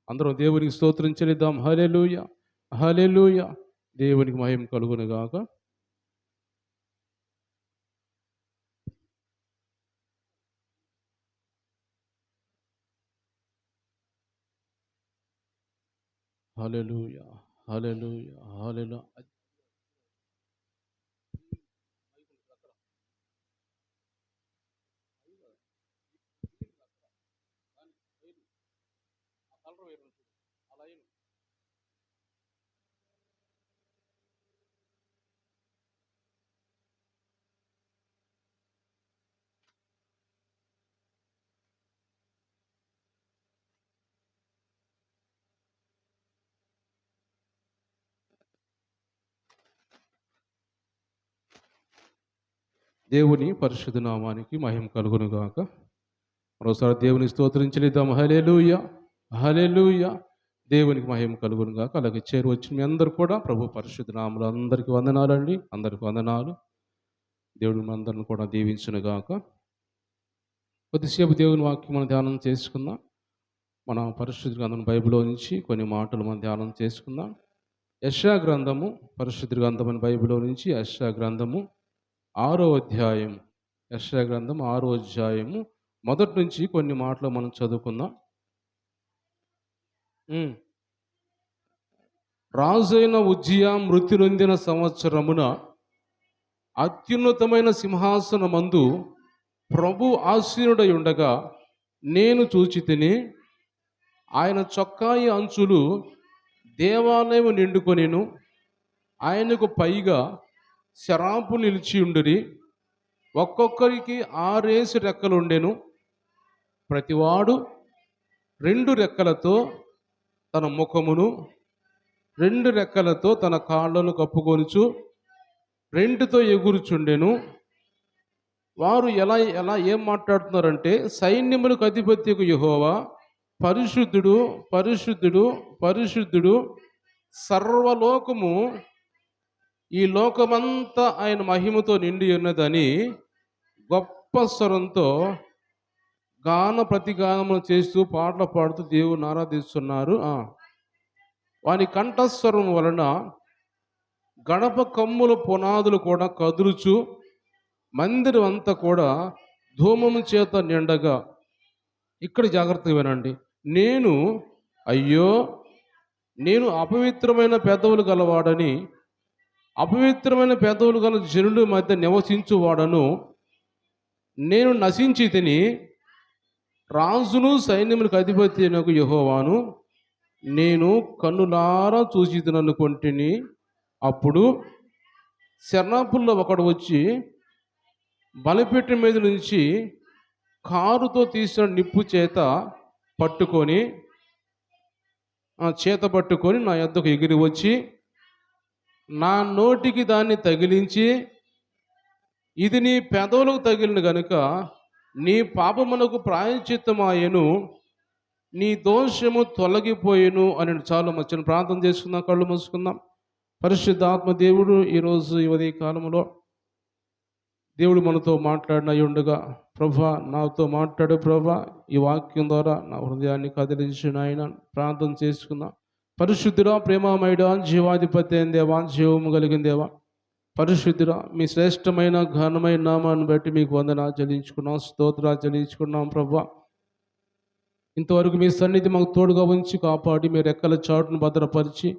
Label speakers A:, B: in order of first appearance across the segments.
A: అందరం దేవునికి స్తోత్రం చెల్లిద్దాం. హల్లెలూయా, హల్లెలూయా. దేవునికి మహిమ కలుగును గాక. హల్లెలూయా, హల్లెలూయా, హల్లెలూయా. దేవుని పరిశుద్ధ నామానికి మహిమ కలుగును గాక. మరోసారి దేవుని స్తోత్రం చెల్లిద్దాం. హల్లెలూయా, హల్లెలూయా. దేవునికి మహిమ కలుగును గాక. అలాగే చేరువచ్చిన మీ అందరూ కూడా ప్రభు పరిశుద్ధ నామములో అందరికీ వందనాలండి. అందరికీ వందనాలు. దేవుడు మనందరిని కూడా దీవించును గాక. కొద్దిసేపు దేవుని వాక్యం మనం ధ్యానం చేసుకుందాం. మన పరిశుద్ధ గ్రంథం బైబిల్లో నుంచి కొన్ని మాటలు మనం ధ్యానం చేసుకుందాం. యెషయా గ్రంథము, పరిశుద్ధ గ్రంథం అని బైబిల్లో నుంచి యెషయా గ్రంథము 6వ అధ్యాయం. యెషయా గ్రంథం 6వ అధ్యాయము మొదటి నుంచి కొన్ని మాటలు మనం చదువుకుందాం. రాజైన ఉజ్జియా మృతి నొందిన సంవత్సరమున అత్యున్నతమైన సింహాసనమందు ప్రభు ఆసీనుడై ఉండగా నేను చూచితిని. ఆయన చొక్కాయి అంచులు దేవాలయం నిండుకొనెను. ఆయనకు పైగా శరాపులు నిలిచి ఉండిరి. ఒక్కొక్కరికి 6 రెక్కలుండెను. ప్రతివాడు 2 రెక్కలతో తన ముఖమును, 2 రెక్కలతో తన కాళ్ళను కప్పుకొనుచు 2తో ఎగురుచుండెను. వారు ఏం మాట్లాడుతున్నారంటే, సైన్యములకు అధిపత్యకు యెహోవా పరిశుద్ధుడు, పరిశుద్ధుడు, పరిశుద్ధుడు, సర్వలోకము, ఈ లోకమంతా ఆయన మహిమతో నిండి ఉన్నదని గొప్ప స్వరంతో ప్రతిగానములు చేస్తూ పాటలు పాడుతూ దేవుని ఆరాధిస్తున్నారు. వాని కంఠస్వరం వలన గడప కమ్ముల పునాదులు కూడా కదులుచు మందిరం అంతా కూడా ధూమము చేత నిండగా. ఇక్కడ జాగ్రత్తగా వినండి. నేను అపవిత్రమైన పెదవులు గలవాడని, అపవిత్రమైన పెదవులు గల జనుల మధ్య నివసించువాడను. నేను నశించి తిని రాజును సైన్యములకు అధిపతి అయిన యెహోవాను నేను కన్నులారా చూసి తిననుకొంటిని. అప్పుడు శరణాపుల్లో ఒకడు వచ్చి బలిపీఠ మీద నుంచి కారుతో తీసిన నిప్పు చేత పట్టుకొని నా యొద్దకు ఎగిరి వచ్చి నా నోటికి దాన్ని తగిలించి, ఇది నీ పెదవులకు తగిలిన గనుక నీ పాపమునకు ప్రాయశ్చిత్తమాయెను, నీ దోషము తొలగిపోయెను అని. చాలా మంచి ప్రార్థన చేసుకుందాం. కళ్ళు మూసుకుందాం. పరిశుద్ధాత్మ దేవుడు ఈరోజు ఈ ఉదయ కాలంలో దేవుడు మనతో మాట్లాడినయుండగా, ప్రభా నాతో మాట్లాడు ప్రభా, ఈ వాక్యం ద్వారా నా హృదయాన్ని కదిలించిన ఆయన ప్రార్థన చేసుకుందాం. పరిశుద్ధుడా, ప్రేమమయుడా, జీవాధిపతి అయిన దేవా, జీవము కలిగిన దేవా, పరిశుద్ధుడా, మీ శ్రేష్టమైన ఘనమైన నామాన్ని బట్టి మీకు వందనాలు చెల్లించుకున్నాం, స్తోత్రాలు చెల్లించుకున్నాం. ప్రభా, ఇంతవరకు మీ సన్నిధి మాకు తోడుగా ఉంచి కాపాడి మీ రెక్కల చాటును భద్రపరిచి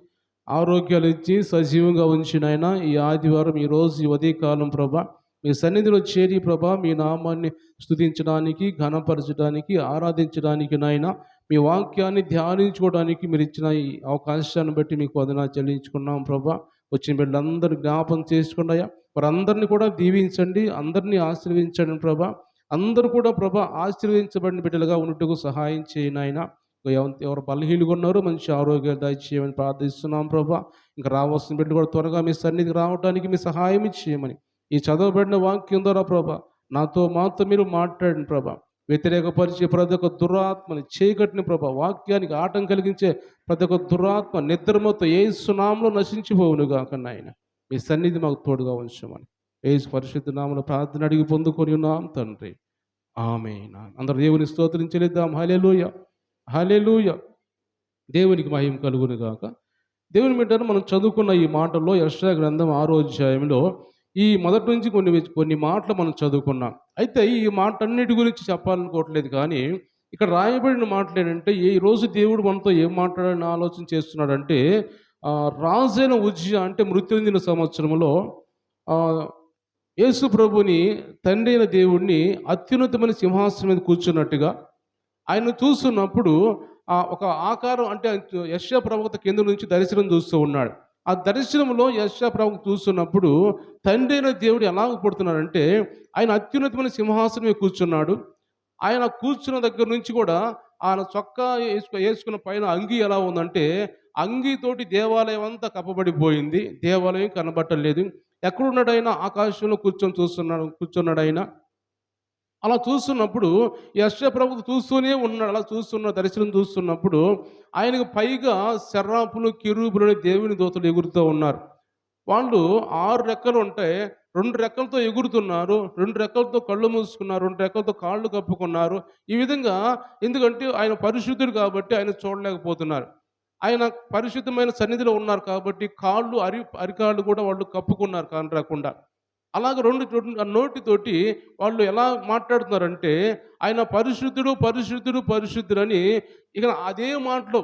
A: ఆరోగ్యాలు ఇచ్చి సజీవంగా ఉంచిన ఆయన ఈ ఆదివారం ఈరోజు ఈ ఉదయకాలం ప్రభా మీ సన్నిధిలో చేరి ప్రభా మీ నామాన్ని స్తుతించడానికి, ఘనపరచడానికి, ఆరాధించడానికి నాయన మీ వాక్యాన్ని ధ్యానించుకోవడానికి మీరు ఇచ్చిన ఈ అవకాశాన్ని బట్టి మీకు వందనాలు చెల్లించుకున్నాం. ప్రభా, వచ్చిన బిడ్డలందరూ జ్ఞాపం చేసుకున్నాయా, వారందరినీ కూడా దీవించండి, అందరినీ ఆశీర్వదించండి. ప్రభా, అందరూ కూడా ప్రభా ఆశీర్వదించబడిన బిడ్డలుగా ఉన్నట్టుకు సహాయం చేయను ఆయన. ఎవరు బలహీనులుగా ఉన్నారో మంచి ఆరోగ్యాలు దయచేయమని ప్రార్థిస్తున్నాం. ప్రభా, ఇంకా రావాల్సిన బిడ్డలు కూడా త్వరగా మీ సన్నిధికి రావడానికి మీ సహాయం చేయమని ఈ చదవబడిన వాక్యం ద్వారా ప్రభా మాతో మీరు మాట్లాడిన ప్రభా, వ్యతిరేకపరిచే ప్రతి ఒక్క దురాత్మని చీకటిని ప్రభా, వాక్యానికి ఆటం కలిగించే ప్రతి ఒక్క దురాత్మ నిద్రమతో యేసు నామములో నశించిపోవునుగా కన్నా ఆయన మీ సన్నిధి మాకు తోడుగా ఉంచమని యేసు పరిశుద్ధ నామములో ప్రార్థన అడిగి పొందుకొని ఉన్నాం తండ్రి, ఆమేన్. అందరూ దేవుని స్తోత్రం చెల్లిద్దాం. హల్లెలూయా, హల్లెలూయా. దేవునికి మహిమ కలుగును గాక. దేవుని బిడ్డలారా, మనం చదువుకున్న ఈ మాటల్లో యెషయా గ్రంథం 6వ అధ్యాయంలో ఈ మొదటి నుంచి కొన్ని మాటలు మనం చదువుకున్నాం. అయితే ఈ మాటన్నిటి గురించి చెప్పాలనుకోవట్లేదు కానీ, ఇక్కడ రాయబడిన మాటలు ఏంటంటే, ఈ రోజు దేవుడు మనతో ఏం మాట్లాడాలని ఆలోచన చేస్తున్నాడంటే, రాజైన ఉజ్జియా అంటే మృత్యుంజన సంవత్సరంలో ఆహ్, యేసు ప్రభుని తండ్రి అయిన దేవుడిని అత్యున్నతమైన సింహాసనం మీద కూర్చున్నట్టుగా ఆయన్ను చూస్తున్నప్పుడు ఒక ఆకారం అంటే యెషయా ప్రవక్త కింద నుంచి దర్శనం చూస్తూ ఉన్నాడు. ఆ దర్శనంలో యెషయా ప్రవక్త చూస్తున్నప్పుడు తండ్రి అయిన దేవుడు ఎలాగ పుడుతున్నాడంటే, ఆయన అత్యున్నతమైన సింహాసనం మీద కూర్చున్నాడు. ఆయన కూర్చున్న దగ్గర నుంచి కూడా ఆయన చొక్కా ఏసుకున్న పైన అంగీ ఎలా ఉందంటే, అంగీతోటి దేవాలయం అంతా కప్పబడిపోయింది. దేవాలయం కనబడట్లేదు. ఎక్కడున్నాడు ఆయన? ఆకాశంలో కూర్చున్నాడు ఆయన. అలా చూస్తున్నప్పుడు యెషయా ప్రభువు చూస్తూనే ఉన్నాడు. అలా దర్శనం చూస్తున్నప్పుడు ఆయనకు పైగా సెర్రాఫులు, కెరూబులు అనే దేవుని దూతలు ఎగురుతూ ఉన్నారు. వాళ్ళు 6 రెక్కలు ఉంటే 2 రెక్కలతో ఎగురుతున్నారు. 2 రెక్కలతో కళ్ళు మూసుకున్నారు. 2 రెక్కలతో కాళ్ళు కప్పుకున్నారు. ఈ విధంగా, ఎందుకంటే ఆయన పరిశుద్ధుడు కాబట్టి ఆయన చూడలేకపోతున్నారు. ఆయన పరిశుద్ధమైన సన్నిధిలో ఉన్నారు కాబట్టి కాళ్ళు, అరికాళ్ళు కూడా వాళ్ళు కప్పుకున్నారు కనరాకుండా. అలాగ నోటితోటి వాళ్ళు ఎలా మాట్లాడుతున్నారంటే, ఆయన పరిశుద్ధుడు, పరిశుద్ధుడు, పరిశుద్ధుడని ఇక అదే మాటలు,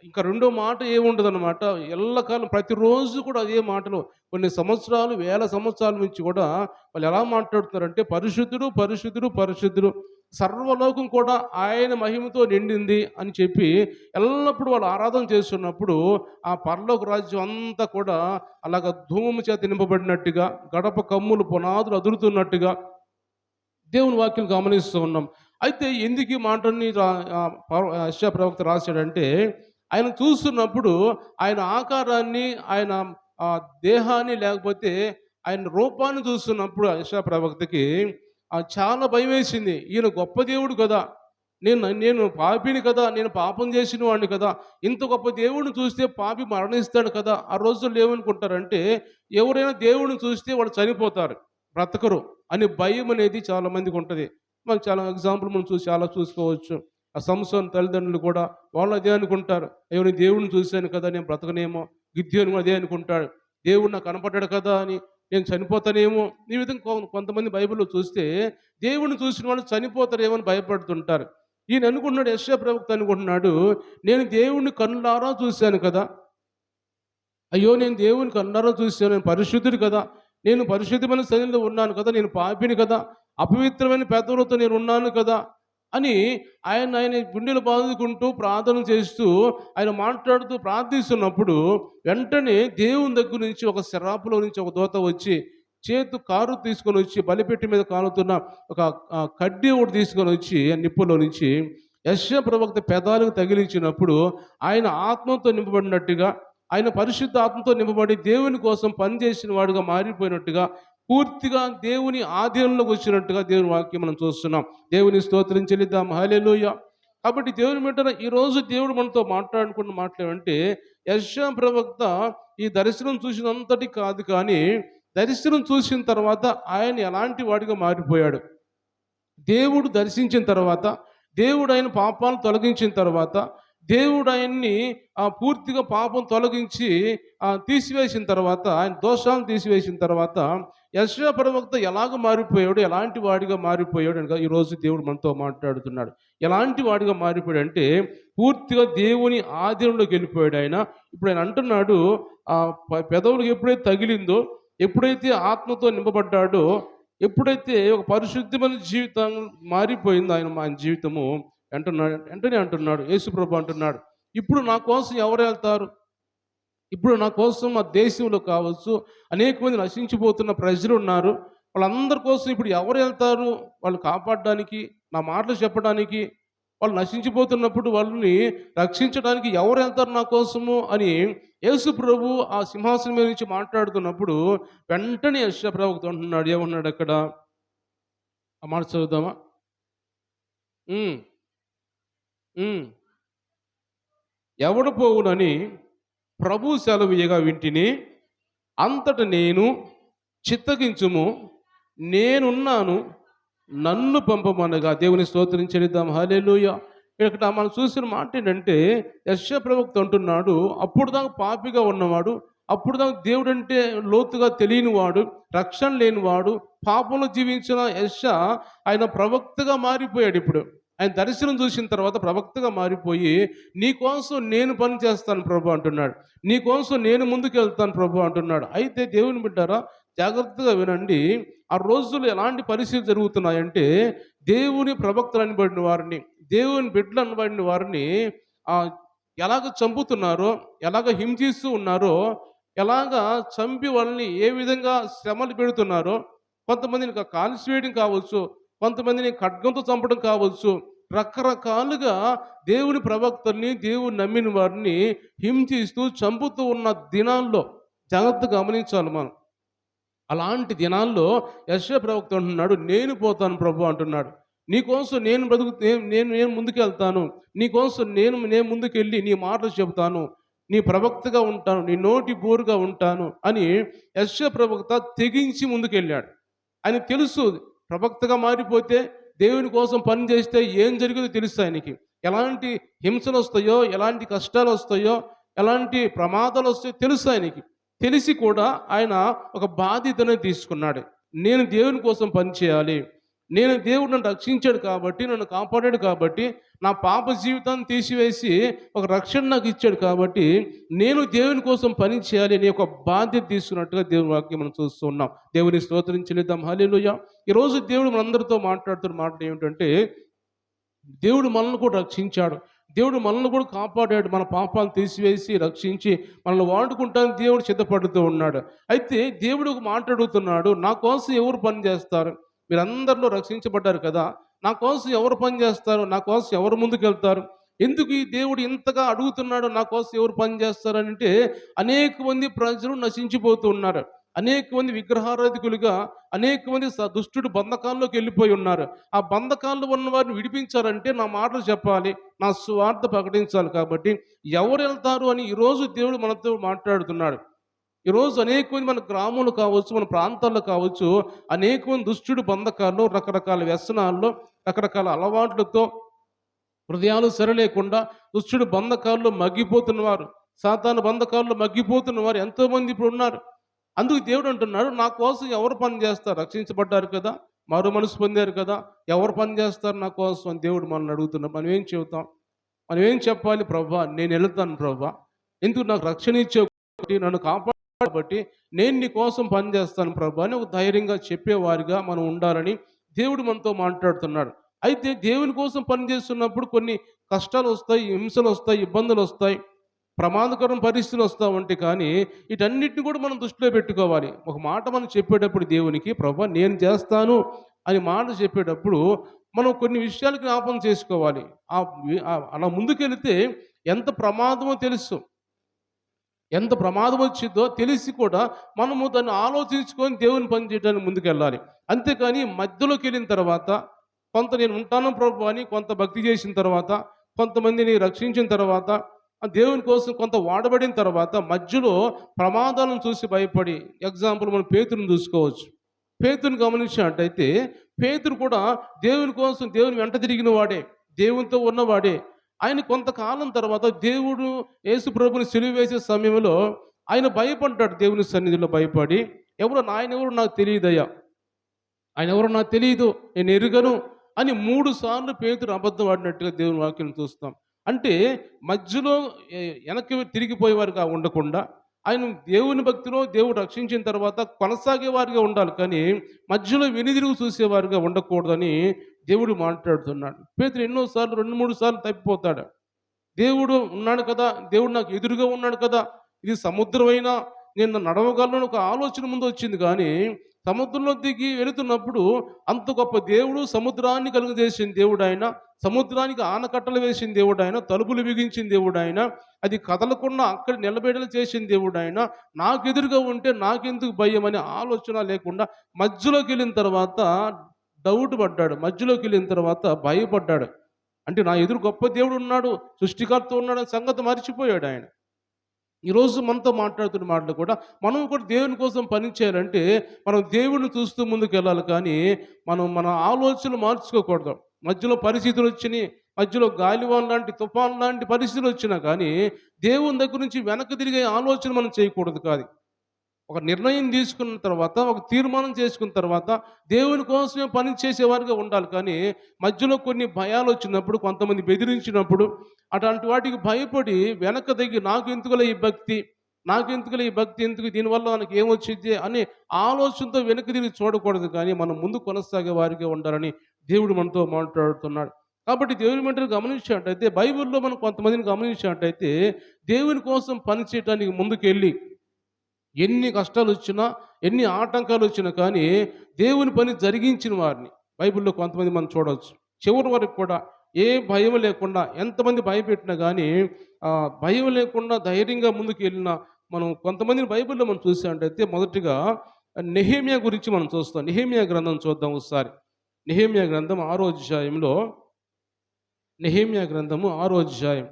A: ఇంకా రెండో మాట ఏముండదనమాట. ఎల్లకాలం ప్రతిరోజు కూడా అదే మాటలు. కొన్ని సంవత్సరాలు, వేల సంవత్సరాల నుంచి కూడా వాళ్ళు ఎలా మాట్లాడుతున్నారంటే, పరిశుద్ధుడు, పరిశుద్ధుడు, పరిశుద్ధుడు, సర్వలోకం కూడా ఆయన మహిమతో నిండింది అని చెప్పి ఎల్లప్పుడూ వాళ్ళు ఆరాధన చేస్తున్నప్పుడు ఆ పరలోక రాజ్యం అంతా కూడా అలాగ ధూమము చేత నింపబడినట్టుగా, గడప కమ్ములు పునాదులు అదురుతున్నట్టుగా దేవుని వాక్యం గమనిస్తూ ఉన్నాం. అయితే ఎందుకు ఈ మాటని యెషయా ప్రవక్త రాశాడంటే, ఆయన చూస్తున్నప్పుడు ఆయన ఆకారాన్ని, ఆయన దేహాన్ని, లేకపోతే ఆయన రూపాన్ని చూస్తున్నప్పుడు యెషయా ప్రవక్తకి చాలా భయమేసింది. ఈయన గొప్ప దేవుడు కదా! నేను పాపిని కదా! నేను పాపం చేసిన వాడిని కదా! ఇంత గొప్ప దేవుడిని చూస్తే పాపి మరణిస్తాడు కదా! ఆ రోజుల్లో ఏమనుకుంటారంటే, ఎవరైనా దేవుడిని చూస్తే వాళ్ళు చనిపోతారు, బ్రతకరు అనే భయం అనేది చాలా మందికి ఉంటుంది. మనం చాలా ఎగ్జాంపుల్ మనం చాలా చూసుకోవచ్చు. ఆ సంసోను తల్లిదండ్రులు కూడా వాళ్ళు అదే అనుకుంటారు. అయ్యో, నేను దేవుడిని చూశాను కదా, నేను బ్రతకనేమో. గిద్యోను కూడా అదే అనుకుంటాడు. దేవుడు నాకు కనపడ్డాడు కదా అని నేను చనిపోతానేమో. ఈ విధంగా కొంతమంది బైబిల్లో చూస్తే దేవుడిని చూసిన వాళ్ళు చనిపోతారేమో అని భయపడుతుంటారు. ఈయన అనుకుంటున్నాడు, యెషయా ప్రవక్త అనుకుంటున్నాడు, నేను దేవుడిని కన్నులారా చూశాను కదా. అయ్యో, నేను దేవుని కన్నులారా చూశాను, నేను పరిశుద్ధుడు కదా, నేను పరిశుద్ధమైన సన్నిధిలో ఉన్నాను కదా, నేను పాపిని కదా, అపవిత్రమైన పెదవులతో నేను ఉన్నాను కదా అని ఆయన గుండెలు బాదుకుంటూ ప్రార్థన చేస్తూ ఆయన మాట్లాడుతూ ప్రార్థిస్తున్నప్పుడు వెంటనే దేవుని దగ్గర నుంచి ఒక శరాపులో నుంచి ఒక దూత వచ్చి కారు తీసుకొని వచ్చి బలిపెట్టి మీద కాలుతున్న ఒక కడ్డీ ఒకటి తీసుకొని వచ్చి నిప్పులో నుంచి యెషయా ప్రవక్త పెదాలకు తగిలించినప్పుడు ఆయన ఆత్మతో నింపబడినట్టుగా, ఆయన పరిశుద్ధ ఆత్మతో నింపబడి దేవుని కోసం పనిచేసిన వాడుగా మారిపోయినట్టుగా, పూర్తిగా దేవుని ఆధీనంలోకి వచ్చినట్టుగా దేవుని వాక్యం మనం చూస్తున్నాం. దేవుని స్తోత్రం చెల్లిద్దాం. హల్లెలూయా. కాబట్టి దేవుని బిడ్డలారా, ఈరోజు దేవుడు మనతో మాట్లాడుకున్న మాటలేమంటే, యెషయా ప్రవక్త ఈ దర్శనం చూసినంతటి కాదు, కానీ దర్శనం చూసిన తర్వాత ఆయన ఎలాంటి వాడిగా మారిపోయాడు. దేవుడు దర్శించిన తర్వాత, దేవుడు ఆయన పాపాలను తొలగించిన తర్వాత, దేవుడు ఆయన్ని పూర్తిగా పాపం తొలగించి తీసివేసిన తర్వాత, ఆయన దోషాలను తీసివేసిన తర్వాత యెషయా ప్రవక్త ఎలాగ మారిపోయాడు, ఎలాంటి వాడిగా మారిపోయాడు అని ఈరోజు దేవుడు మనతో మాట్లాడుతున్నాడు. ఎలాంటి వాడిగా మారిపోయాడు అంటే, పూర్తిగా దేవుని ఆధీనంలోకి వెళ్ళిపోయాడు ఆయన. ఇప్పుడు ఆయన అంటున్నాడు, పెదవులకు ఎప్పుడైతే తగిలిందో, ఎప్పుడైతే ఆత్మతో నింపబడ్డాడో, ఎప్పుడైతే ఒక పరిశుద్ధమైన జీవితం మారిపోయిందో ఆయన జీవితము, వెంటనే అంటున్నాడు, యేసుప్రభు అంటున్నాడు, ఇప్పుడు నా కోసం ఎవరు వెళ్తారు? ఇప్పుడు నా కోసం మా దేశంలో కావచ్చు అనేక మంది నశించిపోతున్న ప్రజలు ఉన్నారు. వాళ్ళందరి కోసం ఇప్పుడు ఎవరు వెళ్తారు వాళ్ళు కాపాడడానికి, నా మాటలు చెప్పడానికి? వాళ్ళు నశించిపోతున్నప్పుడు వాళ్ళని రక్షించడానికి ఎవరు వెళ్తారు నా కోసము అని యేసు ప్రభు ఆ సింహాసనం మీద నుంచి మాట్లాడుతున్నప్పుడు వెంటనే యెషయా ప్రవక్త అంటున్నాడు, ఏమన్నాడు అక్కడ? ఆ మాట చదువుదామా? ఎవడు పోవునని ప్రభు సెలవీయగా వింటిని, అంతట నేను చిత్తగించుము, నేనున్నాను, నన్ను పంపమనగా. దేవుని స్తోత్రం చెల్లిద్దాం. హల్లెలూయా. ఇక్కడ మనం చూసిన మాట ఏంటంటే యెషయా ప్రవక్త అంటున్నాడు, అప్పుడు దాకా పాపిగా ఉన్నవాడు, అప్పుడు దాకా దేవుడంటే లోతుగా తెలియనివాడు, రక్షణ లేనివాడు, పాపంలో జీవించిన యెషయా ఆయన ప్రవక్తగా మారిపోయాడు ఇప్పుడు. ఆయన దర్శనం చూసిన తర్వాత ప్రవక్తగా మారిపోయి, నీ కోసం నేను పని చేస్తాను ప్రభు అంటున్నాడు. నీ కోసం నేను ముందుకెళ్తాను ప్రభు అంటున్నాడు. అయితే దేవుని బిడ్డారా, జాగ్రత్తగా వినండి. ఆ రోజుల్లో ఎలాంటి పరిస్థితులు జరుగుతున్నాయంటే, దేవుని ప్రవక్తలు అనబడిన వారిని, దేవుని బిడ్డలు అనబడిన వారిని ఆహ్, ఎలాగ చంపుతున్నారో, ఎలాగ హింసిస్తూ ఉన్నారో, ఎలాగా చంపి వాళ్ళని ఏ విధంగా శ్రమలు పెడుతున్నారో, కొంతమందిని కాల్చివేయడం కావచ్చు, కొంతమందిని ఖడ్గంతో చంపడం కావచ్చు, రకరకాలుగా దేవుని ప్రవక్తల్ని, దేవుని నమ్మిన వారిని హింసిస్తూ, చంపుతూ ఉన్న దినాల్లో జాగ్రత్తగా గమనించాలి మనం. అలాంటి దినాల్లో యెషయా ప్రవక్త అంటున్నాడు, నేను పోతాను ప్రభు అంటున్నాడు. నీకోసం నేను నేను నేను ముందుకెళ్తాను. నీకోసం నేను ముందుకెళ్ళి నీ మాటలు చెబుతాను. నీ ప్రవక్తగా ఉంటాను. నీ నోటి బోరుగా ఉంటాను అని యెషయా ప్రవక్త తెగించి ముందుకెళ్ళాడు. ఆయనకు తెలుసు ప్రవక్తగా మారిపోతే, దేవుని కోసం పని చేస్తే ఏం జరిగిందో తెలుసు ఆయనకి. ఎలాంటి హింసలొస్తాయో, ఎలాంటి కష్టాలొస్తాయో, ఎలాంటి ప్రమాదాలొస్తాయో తెలుసు ఆయనకి. తెలిసి కూడా ఆయన ఒక బాధ్యతను తీసుకున్నాడు. నేను దేవుని కోసం పని చేయాలి. దేవుడు నన్ను రక్షించాడు కాబట్టి, నన్ను కాపాడాడు కాబట్టి, నా పాప జీవితాన్ని తీసివేసి ఒక రక్షణ నాకు ఇచ్చాడు కాబట్టి, నేను దేవుని కోసం పని చేయాలి అనే ఒక బాధ్యత తీసుకున్నట్టుగా దేవుని వాక్యం మనం చూస్తూ ఉన్నాం. దేవుని స్తోత్రం చెల్లిద్దాం. హల్లెలూయా. ఈరోజు దేవుడు మనందరితో మాట్లాడుతున్న మాటలు ఏమిటంటే, దేవుడు మనల్ని కూడా రక్షించాడు. దేవుడు మనల్ని కూడా కాపాడాడు. మన పాపాలను తీసివేసి, రక్షించి మనల్ని వాడుకుంటానికి దేవుడు సిద్ధపడుతూ ఉన్నాడు. అయితే దేవుడు ఒక మాట అడుగుతున్నాడు, నా కోసం ఎవరు పని చేస్తారు? మీరందరిలో రక్షించబడ్డారు కదా! నా కోసం ఎవరు పని చేస్తారు? నా కోసం ఎవరు ముందుకెళ్తారు? ఎందుకు ఈ దేవుడు ఇంతగా అడుగుతున్నాడు, నా కోసం ఎవరు పని చేస్తారనంటే, అనేక మంది ప్రజలు నశించిపోతూ ఉన్నారు. అనేక మంది విగ్రహారాధికులుగా, అనేక మంది దుష్టుడు బంధకాల్లోకి వెళ్ళిపోయి ఉన్నారు. ఆ బంధకాల్లో ఉన్న వారిని విడిపించాలంటే నా మాటలు చెప్పాలి, నా సువార్త ప్రకటించాలి. కాబట్టి ఎవరు వెళ్తారు అని ఈరోజు దేవుడు మనతో మాట్లాడుతున్నాడు. ఈరోజు అనేక మంది మన గ్రామంలో కావచ్చు, మన ప్రాంతాల్లో కావచ్చు, అనేక మంది దుష్టుడు బంధకాల్లో, రకరకాల వ్యసనాల్లో, రకరకాల అలవాట్లతో హృదయాలు సరిలేకుండా దుష్టుడు బంధకాల్లో మగ్గిపోతున్నవారు, సాతాను బంధకాల్లో మగ్గిపోతున్నవారు ఎంతోమంది ఇప్పుడు ఉన్నారు. అందుకు దేవుడు అంటున్నాడు, నా కోసం ఎవరు పని చేస్తారు? రక్షించబడ్డారు కదా, మారు మనసు పొందారు కదా, ఎవరు పని చేస్తారు నా కోసం అని దేవుడు మనల్ని అడుగుతున్నాడు. మనం ఏం చెబుతాం? మనం ఏం చెప్పాలి? ప్రభా, నేను వెళ్తాను ప్రభా, ఎందుకు నాకు రక్షణ ఇచ్చావు కాబట్టి, నన్ను కాపాడు కాబట్టి నేను నీ కోసం పని చేస్తాను ప్రభా అని ఒక ధైర్యంగా చెప్పేవారిగా మనం ఉండాలని దేవుడు మనతో మాట్లాడుతున్నాడు. అయితే దేవుని కోసం పని చేస్తున్నప్పుడు కొన్ని కష్టాలు వస్తాయి, హింసలు వస్తాయి, ఇబ్బందులు వస్తాయి, ప్రమాదకరం పరిస్థితులు వస్తూ ఉంటాయి. కానీ వీటన్నిటిని కూడా మనం దృష్టిలో పెట్టుకోవాలి. ఒక మాట మనం చెప్పేటప్పుడు దేవునికి, ప్రభా నేను చేస్తాను అని మాట చెప్పేటప్పుడు మనం కొన్ని విషయాలు జ్ఞాపకం చేసుకోవాలి. అలా ముందుకెళితే ఎంత ప్రమాదమో తెలుసు, ఎంత ప్రమాదం వచ్చిందో తెలిసి కూడా మనము దాన్ని ఆలోచించుకొని దేవుని పని చేయడానికి ముందుకెళ్ళాలి. అంతేకాని మధ్యలోకి వెళ్ళిన తర్వాత, కొంత నేను ఉంటాను ప్రభు అని కొంత భక్తి చేసిన తర్వాత, కొంతమందిని రక్షించిన తర్వాత, దేవుని కోసం కొంత వాడబడిన తర్వాత మధ్యలో ప్రమాదాలను చూసి భయపడి, ఎగ్జాంపుల్ మనం పేతురుని చూసుకోవచ్చు. పేతురుని గమనించినట్టయితే పేతురు కూడా దేవుని కోసం దేవుని వెంట తిరిగిన వాడే, దేవునితో ఉన్నవాడే. ఆయన కొంతకాలం తర్వాత దేవుడు యేసు ప్రభుని సిలువ వేసే సమయంలో ఆయన భయపడ్డాడు. దేవుని సన్నిధిలో భయపడి, ఆయన ఎవరు నాకు తెలియదయ్యా, ఆయన ఎవరో నాకు తెలియదు, నేను ఎరుగను అని 3 సార్లు పేతురు అబద్ధం ఆడినట్టుగా దేవుని వాక్యం చూస్తాం. అంటే మధ్యలో వెనక్కి తిరిగిపోయేవారుగా ఉండకుండా, ఆయన దేవుని భక్తిలో దేవుడు రక్షించిన తర్వాత కొనసాగేవారిగా ఉండాలి, కానీ మధ్యలో వెనుదిరుగు చూసేవారుగా ఉండకూడదని దేవుడు మాట్లాడుతున్నాడు. పేతురు ఎన్నోసార్లు 2, 3 సార్లు తప్పిపోతాడు. దేవుడు ఉన్నాడు కదా, దేవుడు నాకు ఎదురుగా ఉన్నాడు కదా, ఇది సముద్రమైనా నేను నడవగలను ఒక ఆలోచన ముందు వచ్చింది. కానీ సముద్రంలో దిగి వెళుతున్నప్పుడు అంత గొప్ప దేవుడు, సముద్రాన్ని కలుగజేసిన దేవుడు ఆయన, సముద్రానికి ఆనకట్టలు వేసిన దేవుడు ఆయన, తలుపులు బిగించిన దేవుడు ఆయన, అది కదలకుండా అక్కడ నిలబెడలు చేసిన దేవుడు ఆయన, నాకు ఎదురుగా ఉంటే నాకెందుకు భయం అనే ఆలోచన లేకుండా మధ్యలోకి వెళ్ళిన తర్వాత డౌట్ పడ్డాడు. మధ్యలోకి వెళ్ళిన తర్వాత భయపడ్డాడు. అంటే నా ఎదురు గొప్ప దేవుడు ఉన్నాడు, సృష్టికర్త ఉన్నాడు అనే సంగతి మర్చిపోయాడు ఆయన. ఈరోజు మనతో మాట్లాడుతున్న మాటలు కూడా మనం కూడా దేవుని కోసం పని చేయాలంటే మనం దేవుడిని చూస్తూ ముందుకు వెళ్ళాలి, కానీ మనం మన ఆలోచనలు మార్చుకోకూడదు. మధ్యలో పరిస్థితులు వచ్చినాయి, మధ్యలో గాలివాన లాంటి, తుఫాన్ లాంటి పరిస్థితులు వచ్చినా కానీ దేవుని దగ్గర నుంచి వెనక్కి తిరిగే ఆలోచన మనం చేయకూడదు కాదు. ఒక నిర్ణయం తీసుకున్న తర్వాత, ఒక తీర్మానం చేసుకున్న తర్వాత దేవుని కోసమే పని చేసేవారుగా ఉండాలి. కానీ మధ్యలో కొన్ని భయాలొచ్చినప్పుడు, కొంతమంది బెదిరించినప్పుడు, అట్లాంటి వాటికి భయపడి వెనక్కి తగ్గి నాకెందుకులే ఈ భక్తి, నాకెందుకులే ఈ భక్తి ఎందుకు, దీనివల్ల మనకి ఏమొచ్చిద్ది అనే ఆలోచనతో వెనక్కి తిరిగి చూడకూడదు. కానీ మనం ముందు కొనసాగే వారిగా ఉండాలని దేవుడు మనతో మాట్లాడుతున్నాడు. కాబట్టి దేవుని వెంటనే గమనించినట్టయితే, బైబిల్‌లో మనం కొంతమందిని గమనించినట్టయితే దేవుని కోసం పని చేయటానికి ముందుకెళ్ళి ఎన్ని కష్టాలొచ్చినా, ఎన్ని ఆటంకాలొచ్చినా కానీ దేవుని పని జరిగించిన వారిని బైబిల్‌లో కొంతమంది మనం చూడవచ్చు. చివరి వరకు కూడా ఏ భయం లేకుండా, ఎంతమంది భయపెట్టినా గానీ భయం లేకుండా ధైర్యంగా ముందుకెళ్ళిన మనం కొంతమందిని బైబిల్‌లో మనం చూసినట్టయితే మొదటిగా నెహెమ్యా గురించి మనం చూస్తాం. నెహెమ్యా గ్రంథం చూద్దాం ఒకసారి. నెహెమ్యా గ్రంథం 6వ అధ్యాయంలో, నెహెమ్యా గ్రంథము 6వ అధ్యాయం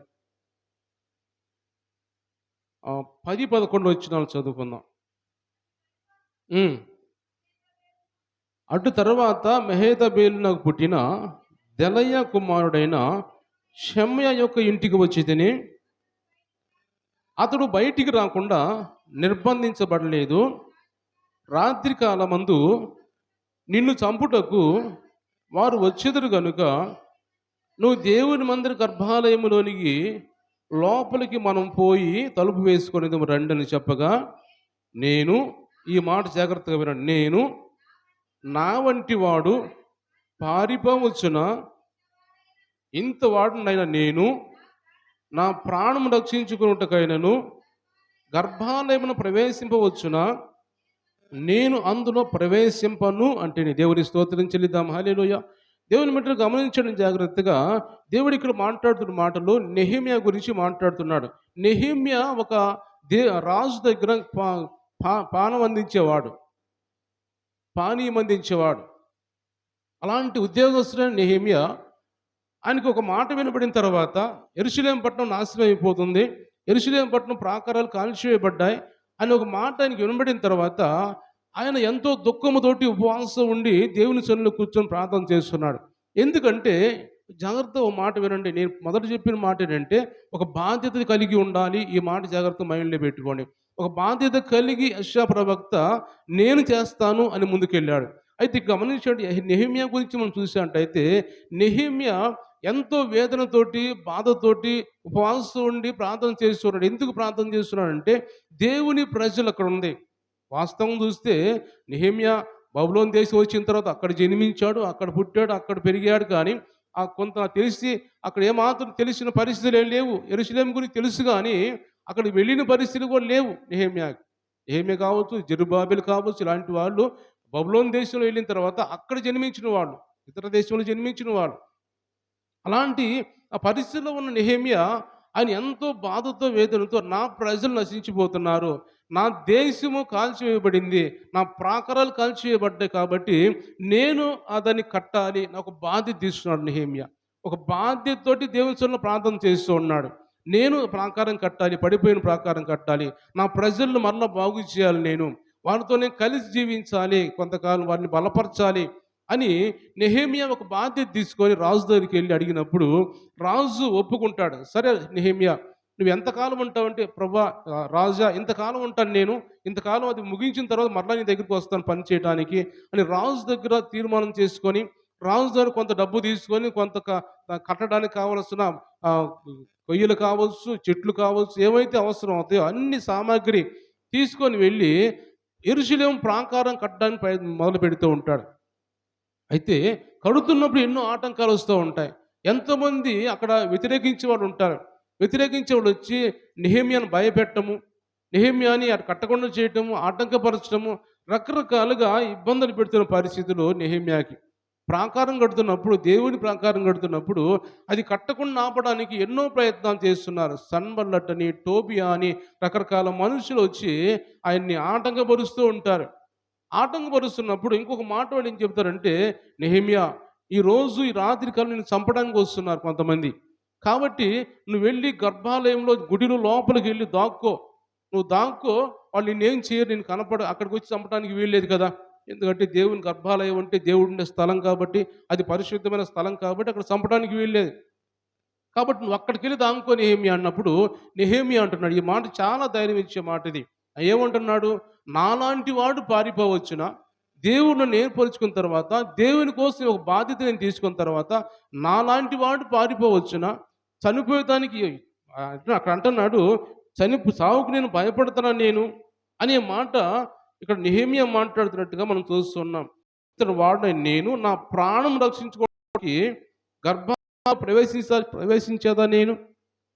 A: 10, 11 వచనాలు చదువుకుందాం. హ్మ్. అటు తరువాత మెహేతబేలునకు పుట్టిన దెలయ్య కుమారుడైన షెమయ యొక్క ఇంటికి వచ్చి తిని, అతడు బయటికి రాకుండా నిర్బంధించబడలేదు. రాత్రి కాలమందు నిన్ను చంపుటకు వారు వచ్చెదరు గనుక నువ్వు దేవుని మందిర గర్భాలయములోనికి లోపలికి మనం పోయి తలుపు వేసుకునేది రండి అని చెప్పగా, నేను, ఈ మాట జాగ్రత్తగా వినండి, నేను నా వంటి వాడు పారిపోవచ్చున, ఇంత వాడునైనా నేను నా ప్రాణము రక్షించుకున్నటకైనను గర్భాలయమును ప్రవేశింపవచ్చునా, నేను అందులో ప్రవేశింపను అంటే దేవుని స్తోత్రం చెల్లిద్దాం. హల్లెలూయా. దేవుని బిడ్డలు గమనించడం జాగ్రత్తగా. దేవుడు ఇక్కడ మాట్లాడుతున్న మాటలు నెహెమ్యా గురించి మాట్లాడుతున్నాడు. నెహెమ్యా ఒక రాజు దగ్గర పానం అందించేవాడు, పానీయం అందించేవాడు. అలాంటి ఉద్యోగస్తుడైన నెహెమ్యా, ఆయనకు ఒక మాట వినబడిన తర్వాత యెరూషలేము పట్టణం నాశనం అయిపోతుంది, యెరూషలేము పట్టణం ప్రాకారాలు కాల్చివేయబడ్డాయి అని ఒక మాట ఆయనకు వినబడిన తర్వాత ఆయన ఎంతో దుఃఖముతోటి ఉపవాసం ఉండి దేవుని సన్నిధిలో కూర్చొని ప్రార్థన చేస్తున్నాడు. ఎందుకంటే జాగ్రత్తగా ఒక మాట వినండి. నేను మొదట చెప్పిన మాట ఏంటంటే, ఒక బాధ్యత కలిగి ఉండాలి. ఈ మాట జాగ్రత్త మైండ్లో పెట్టుకోండి. ఒక బాధ్యత కలిగి యెషయా ప్రవక్త నేను చేస్తాను అని ముందుకెళ్ళాడు. అయితే గమనించండి, నెహెమ్యా గురించి మనం చూసినట్టయితే నెహెమ్యా ఎంతో వేదనతోటి, బాధతోటి ఉపవాసం ఉండి ప్రార్థన చేస్తున్నాడు. ఎందుకు ప్రార్థన చేస్తున్నాడంటే దేవుని ప్రజలు అక్కడ ఉంది. వాస్తవం చూస్తే నెహెమ్యా బబులోను దేశం వచ్చిన తర్వాత అక్కడ జన్మించాడు, అక్కడ పుట్టాడు, అక్కడ పెరిగాడు. కానీ కొంత తెలిసి అక్కడ ఏమాత్రం తెలిసిన పరిస్థితులు ఏం లేవు. యెరూషలేము గురించి తెలుసు కానీ అక్కడికి వెళ్ళిన పరిస్థితులు కూడా లేవు నెహెమ్యాకి. నెహెమ్యా కావచ్చు, జెరుబ్బాబెలు కావచ్చు, ఇలాంటి వాళ్ళు బబులోను దేశంలో వెళ్ళిన తర్వాత అక్కడ జన్మించిన వాళ్ళు, ఇతర దేశంలో జన్మించిన వాళ్ళు. అలాంటి ఆ పరిస్థితిలో ఉన్న నెహెమ్యా ఆయన ఎంతో బాధతో, వేదనతో, నా ప్రజలు నశించిపోతున్నారు, నా దేశము కాల్చివేయబడింది, నా ప్రాకారాలు కాల్చివేయబడ్డాయి, కాబట్టి నేను దాన్ని కట్టాలి, నాకు బాధ్యత తీసుకున్నాడు నెహెమ్యా. ఒక బాధ్యతతోటి దేవుని సన్నిధిలో ప్రార్థన చేస్తూ ఉన్నాడు. నేను ప్రాకారం కట్టాలి, పడిపోయిన ప్రాకారం కట్టాలి, నా ప్రజలను మరలా బాగు చేయాలి, నేను వారితో నేను కలిసి జీవించాలి, కొంతకాలం వారిని బలపరచాలి అని నెహెమ్యా ఒక బాధ్యత తీసుకొని రాజు దగ్గరికి వెళ్ళి అడిగినప్పుడు రాజు ఒప్పుకుంటాడు. సరే నెహెమ్యా, నువ్వు ఎంతకాలం ఉంటావంటే, ప్రభా రాజా ఇంతకాలం ఉంటాను నేను, ఇంతకాలం అది ముగించిన తర్వాత మరలా నీ దగ్గరికి వస్తాను పని చేయడానికి అని రాజు దగ్గర తీర్మానం చేసుకొని, రాజు దగ్గర కొంత డబ్బు తీసుకొని, కొంత కట్టడానికి కావలసిన కొయ్యలు కావచ్చు, చెట్లు కావచ్చు, ఏవైతే అవసరం అవుతాయో అన్ని సామాగ్రి తీసుకొని వెళ్ళి యెరూషలేము ప్రాకారం కట్టడానికి మొదలు పెడుతూ ఉంటాడు. అయితే కడుతున్నప్పుడు ఎన్నో ఆటంకాలు వస్తూ ఉంటాయి. ఎంతోమంది అక్కడ వ్యతిరేకించే వాళ్ళు ఉంటారు. వ్యతిరేకించే వాళ్ళు వచ్చి నెహెమ్యాను భయపెట్టము, నెహెమ్యాని అటు కట్టకుండా చేయటము, ఆటంకపరచడము, రకరకాలుగా ఇబ్బందులు పెడుతున్న పరిస్థితులు నెహెమ్యాకి. ప్రాకారం కడుతున్నప్పుడు, దేవుని ప్రాకారం కడుతున్నప్పుడు అది కట్టకుండా ఆపడానికి ఎన్నో ప్రయత్నాలు చేస్తున్నారు. సన్బల్లట్ అని, టోబియా అని రకరకాల మనుషులు వచ్చి ఆయన్ని ఆటంకపరుస్తూ ఉంటారు. ఆటంకపరుస్తున్నప్పుడు ఇంకొక మాట వాళ్ళు ఏం చెప్తారంటే, నెహెమ్యా ఈరోజు ఈ రాత్రి కాలం నిన్ను చంపడానికి వస్తున్నారు కొంతమంది, కాబట్టి నువ్వు వెళ్ళి గర్భాలయంలో గుడిలో లోపలికి వెళ్ళి దాక్కో, నువ్వు దాక్కో, వాళ్ళు నిన్నేం చేయరు, నేను కనపడ అక్కడికి వచ్చి చంపడానికి వీల్లేదు కదా, ఎందుకంటే దేవుని గర్భాలయం అంటే దేవుడు ఉండే స్థలం కాబట్టి, అది పరిశుద్ధమైన స్థలం కాబట్టి అక్కడ చంపడానికి వీల్లేదు. కాబట్టి నువ్వు అక్కడికెళ్ళి దాంకో నెహెమ్యా అన్నప్పుడు, నెహెమ్యా అంటున్నాడు, ఈ మాట చాలా ధైర్యం ఇచ్చే మాట ఇది. ఏమంటున్నాడు? నాలాంటి వాడు పారిపోవచ్చునా? దేవుడు నన్ను ఏర్పరచుకున్న తర్వాత, దేవుని కోసం ఒక బాధ్యత నేను తీసుకున్న తర్వాత, నాలాంటి వాడు పారిపోవచ్చునా? చనిపోయేదానికి అక్కడ అంటున్నాడు, సావుకు నేను భయపడుతున్నాను నేను అనే మాట ఇక్కడ నెహెమ్యా మాట్లాడుతున్నట్టుగా మనం చూస్తున్నాం. ఇతడు వాడిన నేను నా ప్రాణం రక్షించుకోవడానికి గర్భ ప్రవేశించేదా నేను?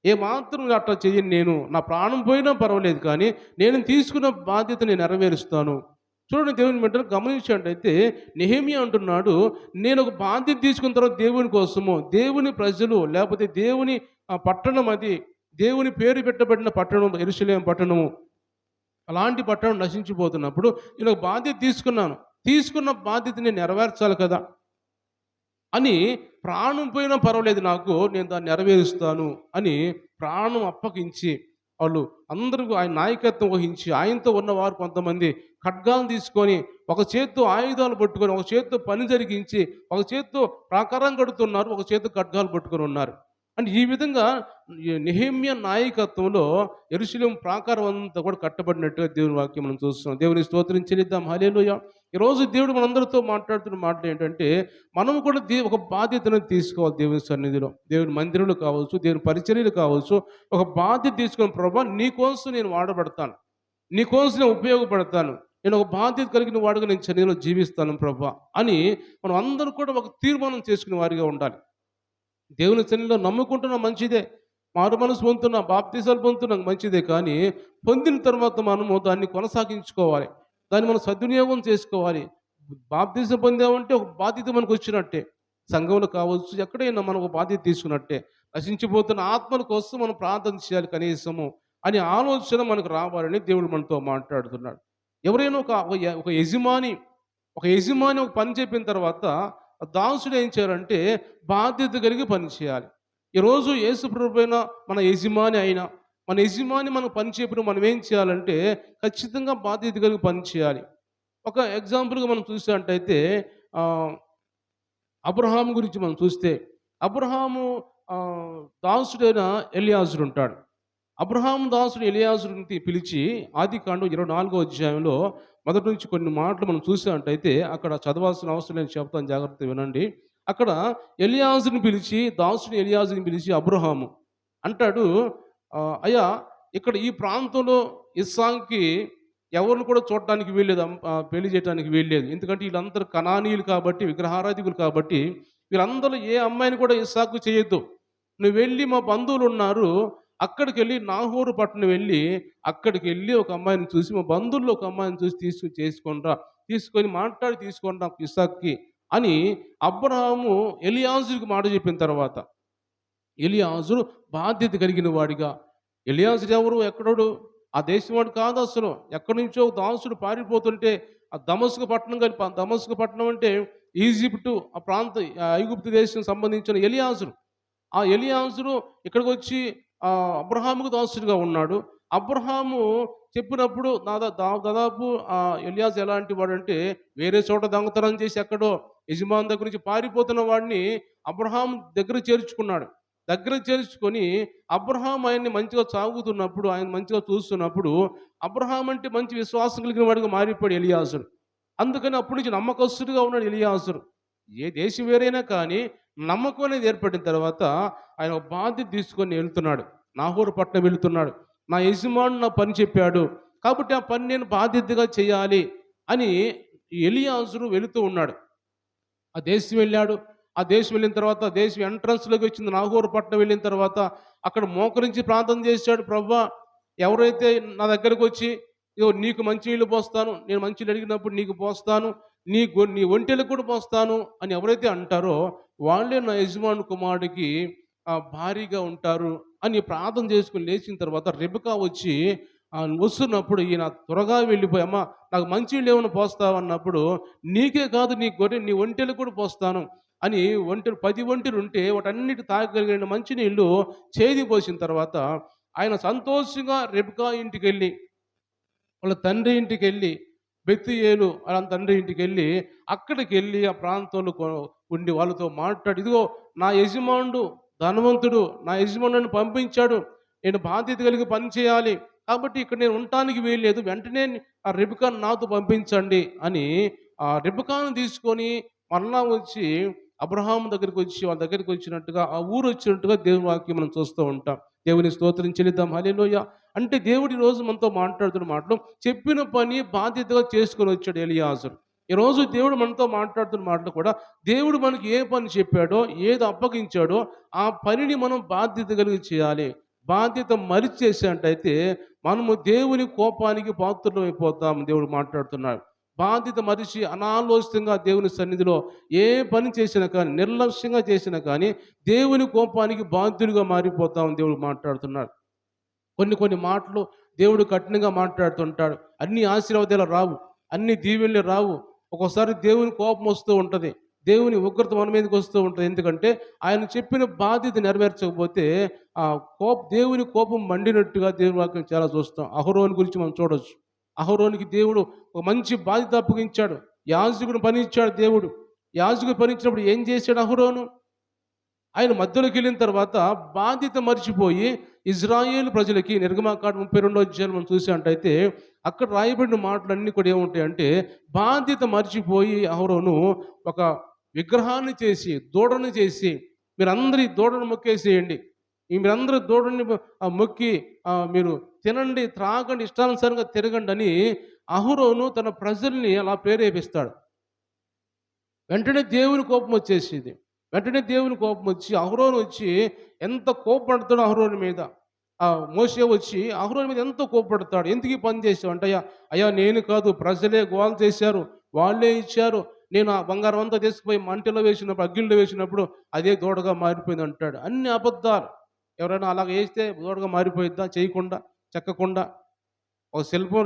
A: ఏమాత్రం అట్లా చెయ్యను నేను. నా ప్రాణం పోయినా పర్వాలేదు కానీ, నేను తీసుకున్న బాధ్యత నేను నెరవేరుస్తాను. చూడండి దేవుని బిడ్డలు గమనించినట్టయితే నెహెమ్యా అంటున్నాడు, నేను ఒక బాధ్యత తీసుకున్న తర్వాత దేవుని కోసము, దేవుని ప్రజలు లేకపోతే దేవుని పట్టణం అది, దేవుని పేరు పెట్టబడిన పట్టణం యెరూషలేము పట్టణము. అలాంటి పట్టణం నశించిపోతున్నప్పుడు నేను ఒక బాధ్యత తీసుకున్నాను. తీసుకున్న బాధ్యత నేను నెరవేర్చాలి కదా! అని ప్రాణం పోయినా పర్వాలేదు నాకు, నేను దాన్ని నెరవేరుస్తాను అని ప్రాణం అప్పగించి, వాళ్ళు అందరూ ఆయన నాయకత్వం వహించి, ఆయనతో ఉన్నవారు కొంతమంది ఖడ్గాలు తీసుకొని, ఒక చేత్తో ఆయుధాలు పట్టుకొని, ఒక చేత్తో పని జరిగించి, ఒక చేత్తో ప్రాకారం కడుతున్నారు, ఒక చేత్తో ఖడ్గాలు పట్టుకొని ఉన్నారు. అంటే ఈ విధంగా ఈ నెహెమ్యా నాయకత్వంలో యెరూషలేము ప్రాకారం అంతా కూడా కట్టబడినట్టుగా దేవుని వాక్యం మనం చూస్తున్నాం. దేవుని స్తోత్రం చెల్లిద్దాం. హల్లెలూయా. ఈరోజు దేవుడు మనందరితో మాట్లాడుతున్న మాటలు ఏంటంటే, మనము కూడా ఒక బాధ్యతను తీసుకోవాలి దేవుని సన్నిధిలో. దేవుని మందిరంలో కావచ్చు, దేవుని పరిచర్యలు కావచ్చు, ఒక బాధ్యత తీసుకొని, ప్రభా నీకోసం నేను వాడబడతాను, నీకోసం నేను ఉపయోగపడతాను, నేను ఒక బాధ్యత కలిగిన వాడుగా నేను సన్నిధిలో జీవిస్తాను ప్రభా అని మనం అందరూ కూడా ఒక తీర్మానం చేసుకునే వారిగా ఉండాలి. దేవుని సన్నిధిలో నమ్ముకుంటున్నాం మంచిదే, మారు మనసు పొందుతున్నాం, బాప్తీసాలు పొందుతున్నాం మంచిదే, కానీ పొందిన తర్వాత మనము దాన్ని కొనసాగించుకోవాలి, దాన్ని మనం సద్వినియోగం చేసుకోవాలి. బాప్తీసం పొందామంటే ఒక బాధ్యత మనకు వచ్చినట్టే, సంఘంలో కావచ్చు ఎక్కడైనా మనం ఒక బాధ్యత తీసుకున్నట్టే. నశించిపోతున్న ఆత్మల కోసం మనం ప్రార్థన చేయాలి కనీసము అనే ఆలోచన మనకు రావాలని దేవుడు మనతో మాట్లాడుతున్నాడు. ఎవరైనా ఒక యజమాని ఒక పని చెప్పిన తర్వాత దాసుడు ఏం చేయాలంటే బాధ్యత కలిగి పని చేయాలి. ఈరోజు యేసు ప్రభువైన మన యజమాని అయినా, మన యజమాని మనకు పని చెప్పిన మనం ఏం చేయాలంటే ఖచ్చితంగా బాధ్యత కలిగి పని చేయాలి. ఒక ఎగ్జాంపుల్గా మనం చూసినట్టయితే అబ్రహాము గురించి మనం చూస్తే, అబ్రహాము దాసుడైన ఎలియాజరు ఉంటాడు. అబ్రహాము దాసుడు ఎలియాజరుని పిలిచి ఆదికాండం 24వ అధ్యాయంలో మొదటి నుంచి కొన్ని మాటలు మనం చూసినట్టయితే అక్కడ చదవాల్సిన అవసరం నేను చెప్తాను, జాగ్రత్తగా వినండి. అక్కడ ఎలియాజరుని పిలిచి, దాసుడు ఎలియాజరుని పిలిచి అబ్రహాము అంటాడు, అయ్యా ఇక్కడ ఈ ప్రాంతంలో ఇస్సాకుకి ఎవరిని కూడా చూడటానికి వీల్లేదు, పెళ్లి చేయడానికి వీల్లేదు. ఎందుకంటే వీళ్ళందరూ కనానీయులు కాబట్టి, విగ్రహారాధికులు కాబట్టి, వీళ్ళందరూ ఏ అమ్మాయిని కూడా ఇస్సాకు చేయొద్దు. నువ్వు వెళ్ళి మా బంధువులు ఉన్నారు, అక్కడికి వెళ్ళి నాహోరు పట్టణం వెళ్ళి అక్కడికి వెళ్ళి ఒక అమ్మాయిని చూసి, మా బంధువుల్లో ఒక అమ్మాయిని చూసి తీసుకొని మాట్లాడి తీసుకొనిరా ఇస్సాకుకి అని అబ్రహాము ఎలియాజరుకి మాట చెప్పిన తర్వాత, ఎలియాజరు బాధ్యత కలిగిన వాడిగా, ఎలియాజరు ఎవరు, ఎక్కడోడు, ఆ దేశం వాడు కాదు అసలు, ఎక్కడి నుంచో దాసుడు పారిపోతుంటే ఆ దమస్కు పట్టణం కలిపి, దమస్కు పట్టణం అంటే ఈజిప్టు ఆ ప్రాంత ఐగుప్తు దేశం సంబంధించిన ఎలియాజరు. ఆ ఎలియాజరు ఇక్కడికి వచ్చి అబ్రహాముకు దాసుడిగా ఉన్నాడు. అబ్రహాము చెప్పినప్పుడు దాదాపు ఎలియాజు ఎలాంటి వాడంటే, వేరే చోట దొంగతనం చేసి ఎక్కడో యజమాని దగ్గర నుంచి పారిపోతున్న వాడిని అబ్రహాం దగ్గర చేర్చుకున్నాడు. దగ్గర చేర్చుకొని అబ్రహాం ఆయన్ని మంచిగా సాగుతున్నప్పుడు, ఆయన మంచిగా చూస్తున్నప్పుడు, అబ్రహాం అంటే మంచి విశ్వాసం కలిగిన వాడిగా మారిపోయాడు ఎలియాజరు. అందుకని అప్పటి నుంచి నమ్మకస్తుడిగా ఉన్నాడు ఎలియాజరు. ఏ దేశం వేరైనా కానీ నమ్మకం అనేది ఏర్పడిన తర్వాత ఆయన ఒక బాధ్యత తీసుకొని వెళ్తున్నాడు, నాహోరు పట్టణం వెళుతున్నాడు. నా యజమానుడు నా పని చెప్పాడు కాబట్టి ఆ పని నేను బాధ్యతగా చేయాలి అని ఎలియాజరు వెళుతూ ఉన్నాడు. ఆ దేశం వెళ్ళాడు. ఆ దేశం వెళ్ళిన తర్వాత దేశం ఎంట్రన్స్లోకి వచ్చింది. నాహోరు పట్టణం వెళ్ళిన తర్వాత అక్కడ మోకరించి ప్రార్థన చేశాడు, ప్రభువా ఎవరైతే నా దగ్గరకు వచ్చి ఇగో నీకు మంచినీళ్ళు పోస్తాను, నేను మంచినీళ్ళు అడిగినప్పుడు నీకు పోస్తాను, నీ ఒంటెలకు కూడా పోస్తాను అని ఎవరైతే అంటారో వాళ్ళే నా యజమాను కుమారుడికి భారీగా ఉంటారు అని ప్రార్థన చేసుకుని లేచిన తర్వాత రెబెకా వచ్చి వస్తున్నప్పుడు ఈయన త్వరగా వెళ్ళిపోయి, అమ్మ నాకు మంచినీళ్ళు ఏమైనా పోస్తావు అన్నప్పుడు, నీకే కాదు నీ ఒంటెలకు కూడా పోస్తాను అని 10 ఒంటెలు ఉంటే వాటన్నిటి తాగగలిగిన మంచినీళ్ళు చేది పోసిన తర్వాత ఆయన సంతోషంగా రెబెకా ఇంటికి వెళ్ళి, వాళ్ళ తండ్రి ఇంటికి వెళ్ళి, బెత్లెహేము వాళ్ళ తండ్రి ఇంటికి వెళ్ళి, అక్కడికి వెళ్ళి ఆ ప్రాంతంలో ఉండి వాళ్ళతో మాట్లాడి, ఇదిగో నా యజమానుడు ధనవంతుడు, నా యజమాని నన్ను పంపించాడు, నేను బాధ్యత కలిగి పని చేయాలి, కాబట్టి ఇక్కడ నేను ఉండటానికి వీల్లేదు, వెంటనే ఆ రిబ్కాను నాతో పంపించండి అని ఆ రిబ్కాను తీసుకొని మరలా వచ్చి అబ్రహాము దగ్గరికి వచ్చి వాళ్ళ దగ్గరికి వచ్చినట్టుగా ఆ ఊరు వచ్చినట్టుగా దేవుని వాక్యం మనం చూస్తూ ఉంటాం. దేవుని స్తోత్రం చెల్లిద్దాం. హల్లెలూయా. అంటే దేవుడు ఈ రోజు మనతో మాట్లాడుతున్న మాటలు, చెప్పిన పని బాధ్యతగా చేసుకొని వచ్చాడు ఎలియాజరు. ఈరోజు దేవుడు మనతో మాట్లాడుతున్న మాటలు కూడా, దేవుడు మనకి ఏ పని చెప్పాడో, ఏది అప్పగించాడో ఆ పనిని మనం బాధ్యత కలిగి చేయాలి. బాధ్యత మరిచి చేసినట్టయితే మనము దేవుని కోపానికి పాత్రులం అయిపోతాం. దేవుడు మాట్లాడుతున్నాడు. బాధ్యత మరిచి అనాలోచితంగా దేవుని సన్నిధిలో ఏ పని చేసినా కానీ, నిర్లక్ష్యంగా చేసినా కానీ దేవుని కోపానికి బాధ్యులుగా మారిపోతాం. దేవుడు మాట్లాడుతున్నాడు. కొన్ని కొన్ని మాటలు దేవుడు కఠినంగా మాట్లాడుతుంటాడు. అన్ని ఆశీర్వాదాలు రావు, అన్ని దీవెనలు రావు. ఒక్కోసారి దేవుని కోపం వస్తూ ఉంటుంది, దేవుని ఉగ్రత మన మీదకి వస్తూ ఉంటుంది. ఎందుకంటే ఆయన చెప్పిన బాధ్యత నెరవేర్చకపోతే ఆ దేవుని కోపం మండినట్టుగా దేవుని వాక్యం చాలా చూస్తాం. అహరోను గురించి మనం చూడొచ్చు. అహరోనికి దేవుడు ఒక మంచి బాధ్యత అప్పగించాడు. యాజకుడిని పని ఇచ్చాడు దేవుడు. యాజకుడు పని ఇచ్చినప్పుడు ఏం చేశాడు అహరోను? ఆయన మధ్యలోకి వెళ్ళిన తర్వాత బాధ్యత మర్చిపోయి ఇజ్రాయేలు ప్రజలకి నిర్గమాకాండం 32వ అధ్యాయం మనం చూసినట్టయితే అక్కడ రాయబడిన మాటలన్నీ కూడా ఏముంటాయంటే, బాధ్యత మర్చిపోయి అహరోను ఒక విగ్రహాన్ని చేసి, దూడని చేసి, మీరందరూ ఈ దూడను మొక్కేసేయండి, మీరందరూ దూడని మొక్కి మీరు తినండి, త్రాగండి, ఇష్టానుసారంగా తిరగండి అని అహరోను తన ప్రజల్ని అలా ప్రేరేపిస్తాడు. వెంటనే దేవుని కోపం వచ్చేసింది. వెంటనే దేవుని కోపం వచ్చి అహరోను వచ్చి ఎంత కోపపడతాడో అహరోను మీద. మోషే వచ్చి అహరోను మీద ఎంతో కోపపడతాడు. ఎందుకు ఈ పని చేసావు అంటే, అయ్యా నేను కాదు, ప్రజలే గోల చేశారు, వాళ్ళే ఇచ్చారు, నేను ఆ బంగారం అంతా తీసుకుపోయి మంటలో వేసినప్పుడు, అగ్గిలో వేసినప్పుడు అదే దూడగా మారిపోయింది అంటాడు. అన్ని అబద్ధాలు. ఎవరైనా అలాగ వేస్తే దూడగా మారిపోయిద్దా? చేయకుండా, చెక్కకుండా. ఒక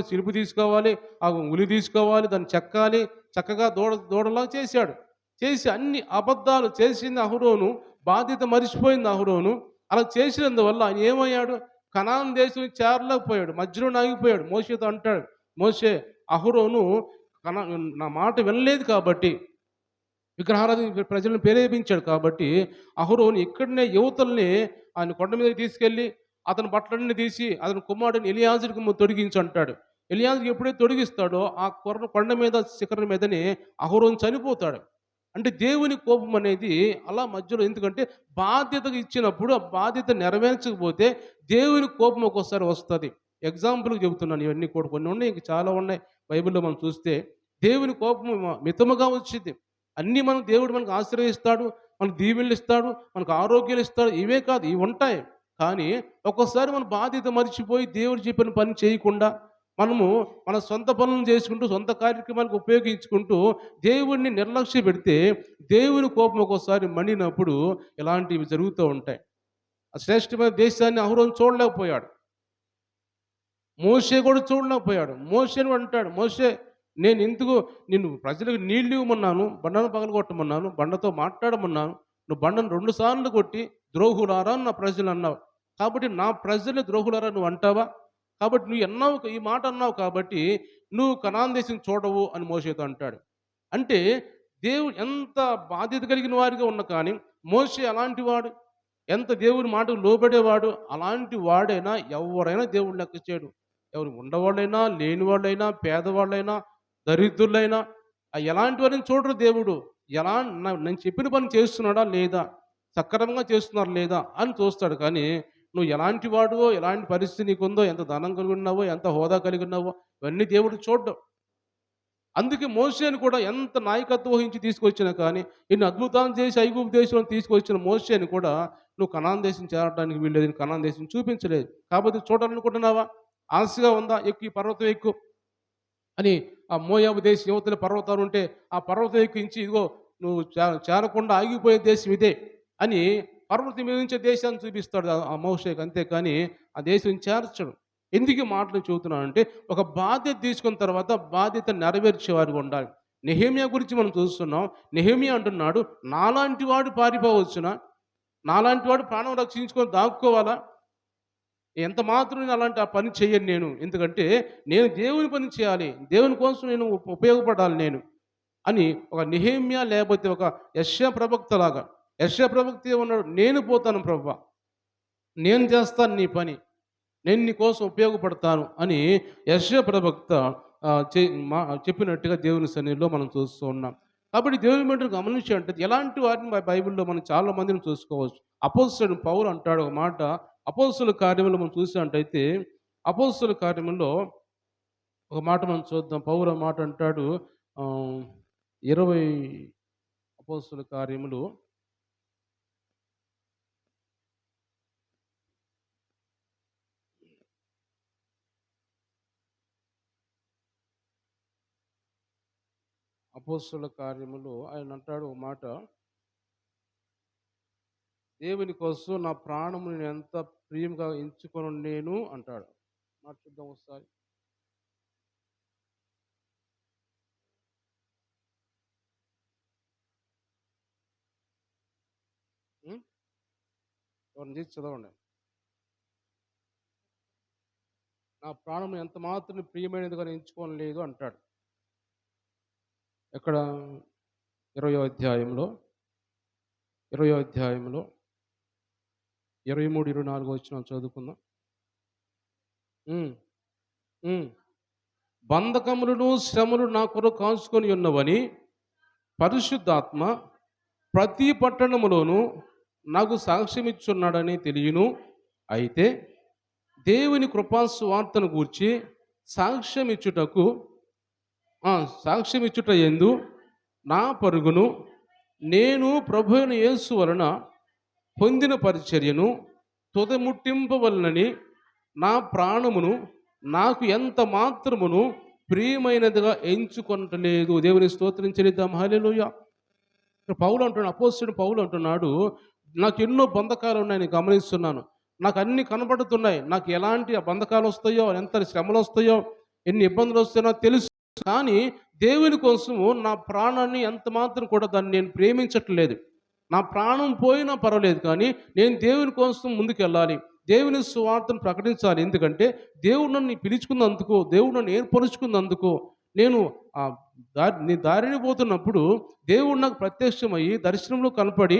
A: శిల్పు తీసుకోవాలి, ఆ ఉలి తీసుకోవాలి, దాన్ని చెక్కాలి, చక్కగా దూడలా చేశాడు. చేసి అన్ని అబద్ధాలు చేసింది అహరోను. బాధ్యత మరిచిపోయింది అహరోను. అలా చేసినందువల్ల ఆయన ఏమయ్యాడు? కనాను దేశం చేరలేకపోయాడు, మధ్యలో ఆగిపోయాడు. మోషేతో అంటాడు, మోషే, అహరోను నా మాట వినలేదు కాబట్టి, విగ్రహారాధన ప్రజలను ప్రేరేపించాడు కాబట్టి, అహరోను ఇక్కడనే యువతల్ని ఆయన కొండ మీద తీసుకెళ్ళి అతని బట్టలన్నీ తీసి అతని కుమారుడిని ఎలియాజరుకు తొడిగించి అంటాడు. ఎలియాజరుకి ఎప్పుడైతే తొడిగిస్తాడో ఆ కొండ మీద శిఖరం మీదనే అహరోను చనిపోతాడు. అంటే దేవుని కోపం అనేది అలా మధ్యలో, ఎందుకంటే బాధ్యతగా ఇచ్చినప్పుడు ఆ బాధ్యత నెరవేర్చకపోతే దేవుని కోపం ఒక్కోసారి వస్తుంది. ఎగ్జాంపుల్కి చెబుతున్నాను, ఇవన్నీ కూడా కొన్ని ఉన్నాయి, ఇంక చాలా ఉన్నాయి. బైబిల్లో మనం చూస్తే దేవుని కోపం మితముగా వచ్చింది. అన్నీ దేవుడు మనకు ఆశ్రయిస్తాడు, మనకు దీవెనలు ఇస్తాడు, మనకు ఆరోగ్యాలు ఇస్తాడు. ఇవే కాదు, ఇవి ఉంటాయి. కానీ ఒక్కోసారి మన బాధ్యత మర్చిపోయి దేవుడు చెప్పిన పని చేయకుండా మనము మన సొంత పనులను చేసుకుంటూ, సొంత కార్యక్రమాలకు ఉపయోగించుకుంటూ దేవుడిని నిర్లక్ష్య పెడితే దేవుని కోపం ఒక్కోసారి మండినప్పుడు ఇలాంటివి జరుగుతూ ఉంటాయి. ఆ శ్రేష్టమైన దేశాన్ని అహరోను చూడలేకపోయాడు. మోషే కూడా చూడలేకపోయాడు. మోషేను అంటాడు, మోషే, నేను ఎందుకు నిన్ను ప్రజలకు నీళ్ళు ఇవ్వమన్నాను, బండను పగలగొట్టమన్నాను, బండతో మాట్లాడమన్నాను, నువ్వు బండను 2 సార్లు కొట్టి ద్రోహులారా నా ప్రజలు అన్నావు. కాబట్టి నా ప్రజలు ద్రోహులారా నువ్వు అంటావా? కాబట్టి నువ్వు అన్నావు, ఈ మాట అన్నావు కాబట్టి నువ్వు కనాను దేశం చూడవు అని మోషేతో అంటాడు. అంటే దేవుడు ఎంత బాధ్యత కలిగిన వారిగా ఉన్నా కానీ మోషే అలాంటి వాడు, ఎంత దేవుని మాటకు లోబడేవాడు. అలాంటి వాడైనా ఎవరైనా దేవుడు లెక్క చేయడు. ఎవరు ఉండవాళ్ళైనా, లేని వాళ్ళైనా, పేదవాళ్ళైనా, దరిద్రులైనా ఎలాంటి వారిని చూడరు దేవుడు. నేను చెప్పిన పని చేస్తున్నాడా లేదా, సక్రమంగా చేస్తున్నారు లేదా అని చూస్తాడు. కానీ నువ్వు ఎలాంటి వాడువో, ఎలాంటి పరిస్థితి నీకుందో, ఎంత ధనం కలిగి ఉన్నావో, ఎంత హోదా కలిగి ఉన్నావో, ఇవన్నీ దేవుడు చూడడం. అందుకే మోషేని కూడా ఎంత నాయకత్వం వహించి తీసుకొచ్చినా కానీ, ఇన్ని అద్భుతాలు చేసి ఐగుప్తు దేశంలో తీసుకొచ్చిన మోషేని కూడా నువ్వు కనాను దేశం చేరడానికి వీల్లేదు, కనాను దేశం చూపించలేదు. కాబట్టి చూడాలనుకుంటున్నావా? ఆశగా ఉందా? ఎక్కు, ఈ పర్వతం ఎక్కు అని ఆ మోయాబు దేశం యువతల పర్వతాలు ఉంటే ఆ పర్వతం ఎక్కించి, ఇదిగో నువ్వు చేరకుండా ఆగిపోయే దేశం ఇదే అని పర్వతం మీద నుంచే దేశాన్ని చూపిస్తాడు ఆ మోషేకి. అంతేకాని ఆ దేశం చేర్చడు. ఎందుకు మాటలు చెబుతున్నానంటే, ఒక బాధ్యత తీసుకున్న తర్వాత బాధ్యత నెరవేర్చేవారుగా ఉండాలి. నెహెమ్యా గురించి మనం చూస్తున్నాం. నెహెమ్యా అంటున్నాడు, నాలాంటి వాడు పారిపోవచ్చునా? నాలాంటి వాడు ప్రాణం రక్షించుకొని దాక్కోవాలా? ఎంత మాత్రం నేను అలాంటి ఆ పని చేయను నేను. ఎందుకంటే నేను దేవుని పని చేయాలి, దేవుని కోసం నేను ఉపయోగపడాలి నేను అని ఒక నెహెమ్యా లేకపోతే ఒక యెషయా ప్రవక్తలాగా యెషయా ప్రవక్త ఉన్నాడు, నేను పోతాను ప్రభువా, నేను చేస్తాను నీ పని, నేను నీ కోసం ఉపయోగపడతాను అని యెషయా ప్రవక్త ఆహ్, చె మా చెప్పినట్టుగా దేవుని సన్నిధిలో మనం చూస్తూ ఉన్నాం. కాబట్టి దేవుని బిడ్డలు గమనించినట్టు ఎలాంటి వారిని బైబిల్‌లో మనం చాలా మందిని చూసుకోవచ్చు. అపోస్తలుడు పౌలు అంటాడు ఒక మాట, అపోస్తలుల కార్యములు మనం చూసినట్టయితే, అపోస్తలుల కార్యముల్లో ఒక మాట మనం చూద్దాం. పౌలు మాట అంటాడు, ఆహ్, 20 అపోస్తలుల కార్యములు, అపోస్తలుల కార్యములు ఆయన అంటాడు ఒక మాట, దేవుని కోసం నా ప్రాణము నేను ఎంత ప్రియంగా ఎంచుకొనుండేను అంటాడు. మాట చూద్దాం ఒకసారి. హ్మ్. ఎవరైనా తీసి చదవండి. నా ప్రాణం ఎంత మాత్రం ప్రియమైనదిగా ఎంచుకోనలేదు అంటాడు. ఎక్కడ? 20వ అధ్యాయంలో, 20వ అధ్యాయంలో 23, 24 వచనాలు చదువుకుందాం. హ్మ్. హ్మ్. బంధకములను, శ్రమలు నా కొరకు కాచుకొని ఉన్నవని పరిశుద్ధాత్మ ప్రతి పట్టణములోను నాకు సాక్ష్యమిచ్చున్నాడని తెలియను. అయితే దేవుని కృపా సువార్తను గూర్చి సాక్ష్యమిచ్చుటకు సాక్ష్యమిచ్చుట యందు నా పరుగును నేను ప్రభువైన యేసు వలన పొందిన పరిచర్యను తుదముట్టింపవలనని నా ప్రాణమును నాకు ఎంత మాత్రమును ప్రియమైనదిగా ఎంచుకొనట్లేదు. దేవుని స్తోత్రం చెల్లిద్దాం. హల్లెలూయా. ఇక్కడ పౌలు అంటున్నాడు, అపోస్తలుడు పౌలు అంటున్నాడు, నాకు ఎన్నో బంధకాలు ఉన్నాయని గమనిస్తున్నాను, నాకు అన్ని కనబడుతున్నాయి, నాకు ఎలాంటి బంధకాలు వస్తాయో, ఎంత శ్రమలు వస్తాయో, ఎన్ని ఇబ్బందులు వస్తాయో తెలుసు. కానీ దేవుని కోసము నా ప్రాణాన్ని ఎంత మాత్రం కూడా దాన్ని నేను ప్రేమించట్లేదు. నా ప్రాణం పోయినా పర్వాలేదు కానీ నేను దేవుని కోసం ముందుకెళ్ళాలి, దేవుని సువార్తను ప్రకటించాలి. ఎందుకంటే దేవుడు నన్ను పిలుచుకున్నందుకు, దేవుడు నన్ను ఏర్పరుచుకున్నందుకు, నేను ఆ నీ దారిని పోతున్నప్పుడు దేవుడు నాకు ప్రత్యక్షమయ్యి దర్శనంలో కనపడి,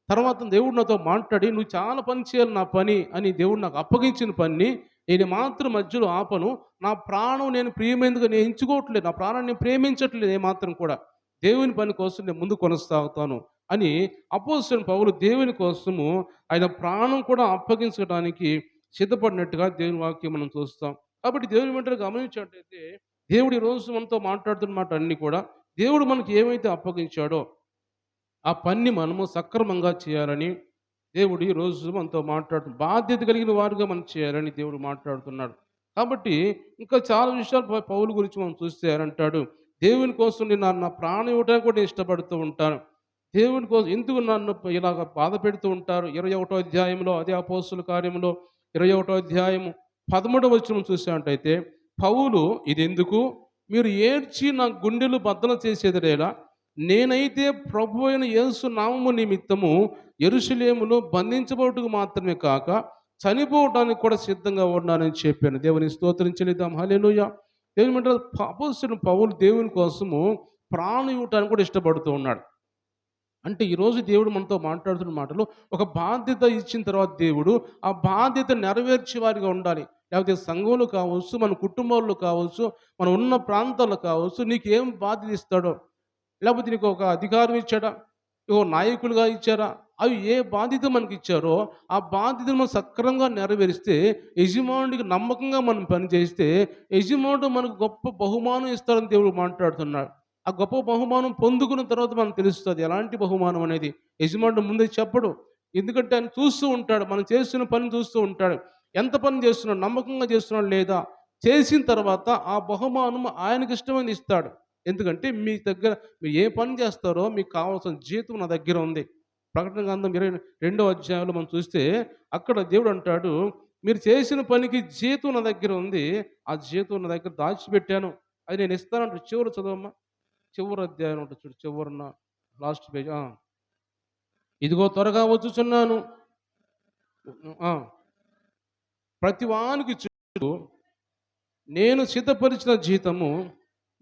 A: తర్వాత దేవుడు నాతో మాట్లాడి, నువ్వు చాలా పని చేయాలి నా పని అని దేవుడు నాకు అప్పగించిన పనిని నేను మాత్రం మధ్యలో ఆపను. నా ప్రాణం నేను ప్రియమైనదిగా నేను ఎంచుకోవట్లేదు, నా ప్రాణాన్ని నేను ప్రేమించట్లేదు ఏమాత్రం కూడా, దేవుని పని కోసం నేను ముందు కొనసాగుతాను అని అపోస్తలుడైన పౌలు దేవుని కోసము ఆయన ప్రాణం కూడా అప్పగించడానికి సిద్ధపడినట్టుగా దేవుని వాక్యం మనం చూస్తాం. కాబట్టి దేవుని వెంటనే గమనించినట్టయితే దేవుడు ఈరోజు మనతో మాట్లాడుతున్న మాట అన్నీ కూడా, దేవుడు మనకి ఏమైతే అప్పగించాడో ఆ పని మనము సక్రమంగా చేయాలని దేవుడు ఈరోజు మనతో బాధ్యత కలిగిన వారుగా మనం చేయాలని దేవుడు మాట్లాడుతున్నాడు. కాబట్టి ఇంకా చాలా విషయాలు పౌలు గురించి మనం చూస్తే ఆయన అంటాడు, దేవుని కోసం నేను నా ప్రాణం ఇవ్వడానికి కూడా నేను ఇష్టపడుతూ ఉంటాను. దేవుని కోసం ఎందుకు నన్ను ఇలాగ బాధ పెడుతూ ఉంటారు? 21వ అధ్యాయంలో, అదే అపోస్తలుల కార్యంలో 21వ అధ్యాయము 13వ వచనం చూసినట్టయితే, పౌలు ఇదెందుకు మీరు ఏడ్చి నా గుండెలు బద్దలు చేసేదిరేలా, నేనైతే ప్రభువైన యేసు నామము నిమిత్తము యెరూషలేములో బంధించబడుటకు మాత్రమే కాక చనిపోవడానికి కూడా సిద్ధంగా ఉన్నానని చెప్పాను. దేవుని స్తోత్రం చెల్లిద్దాం. హల్లెలూయా. దేవుని బిడ్డలారా, అపోస్తలుడు పౌలు దేవుని కోసము ప్రాణం ఇవ్వటానికి కూడా ఇష్టపడుతూ ఉన్నాడు. అంటే ఈరోజు దేవుడు మనతో మాట్లాడుతున్న మాటలు, ఒక బాధ్యత ఇచ్చిన తర్వాత దేవుడు ఆ బాధ్యత నెరవేర్చే వారిగా ఉండాలి. లేకపోతే సంఘంలో కావచ్చు, మన కుటుంబాల్లో కావచ్చు, మనం ఉన్న ప్రాంతాల్లో కావచ్చు, నీకేం బాధ్యత ఇస్తాడో, లేకపోతే నీకు ఒక అధికారం ఇచ్చాడా, ఓ నాయకులుగా ఇచ్చారా, అవి ఏ బాధ్యత మనకి ఇచ్చారో ఆ బాధ్యతను మనం సక్రమంగా నెరవేరిస్తే, యజమానుడికి నమ్మకంగా మనం పనిచేస్తే యజమానుడు మనకు గొప్ప బహుమానం ఇస్తాడని దేవుడు మాట్లాడుతున్నాడు. ఆ గొప్ప బహుమానం పొందుకున్న తర్వాత మనకు తెలుస్తుంది ఎలాంటి బహుమానం అనేది. యజమానుడు ముందే చెప్పడు. ఎందుకంటే ఆయన చూస్తూ ఉంటాడు, మనం చేస్తున్న పని చూస్తూ ఉంటాడు. ఎంత పని చేస్తున్నాడు, నమ్మకంగా చేస్తున్నాడు లేదా, చేసిన తర్వాత ఆ బహుమానం ఆయనకి ఇష్టమైనది ఇస్తాడు. ఎందుకంటే మీ దగ్గర మీరు ఏ పని చేస్తారో మీకు కావాల్సిన జీతం నా దగ్గర ఉంది. ప్రకటన గ్రంథం 22వ అధ్యాయంలో మనం చూస్తే అక్కడ దేవుడు అంటాడు, మీరు చేసిన పనికి జీతం నా దగ్గర ఉంది, ఆ జీతం నా దగ్గర దాచిపెట్టాను, అది నేను ఇస్తానంటాడు. చివరి చదవమ్మా, చివరి అధ్యాయం ఉంటుంది చూడు, చివరిన లాస్ట్ పేజ్. ఇదిగో త్వరగా వచ్చుచున్నాను, ఆ, ప్రతి వానికి చుట్టూ నేను సిద్ధపరిచిన జీతము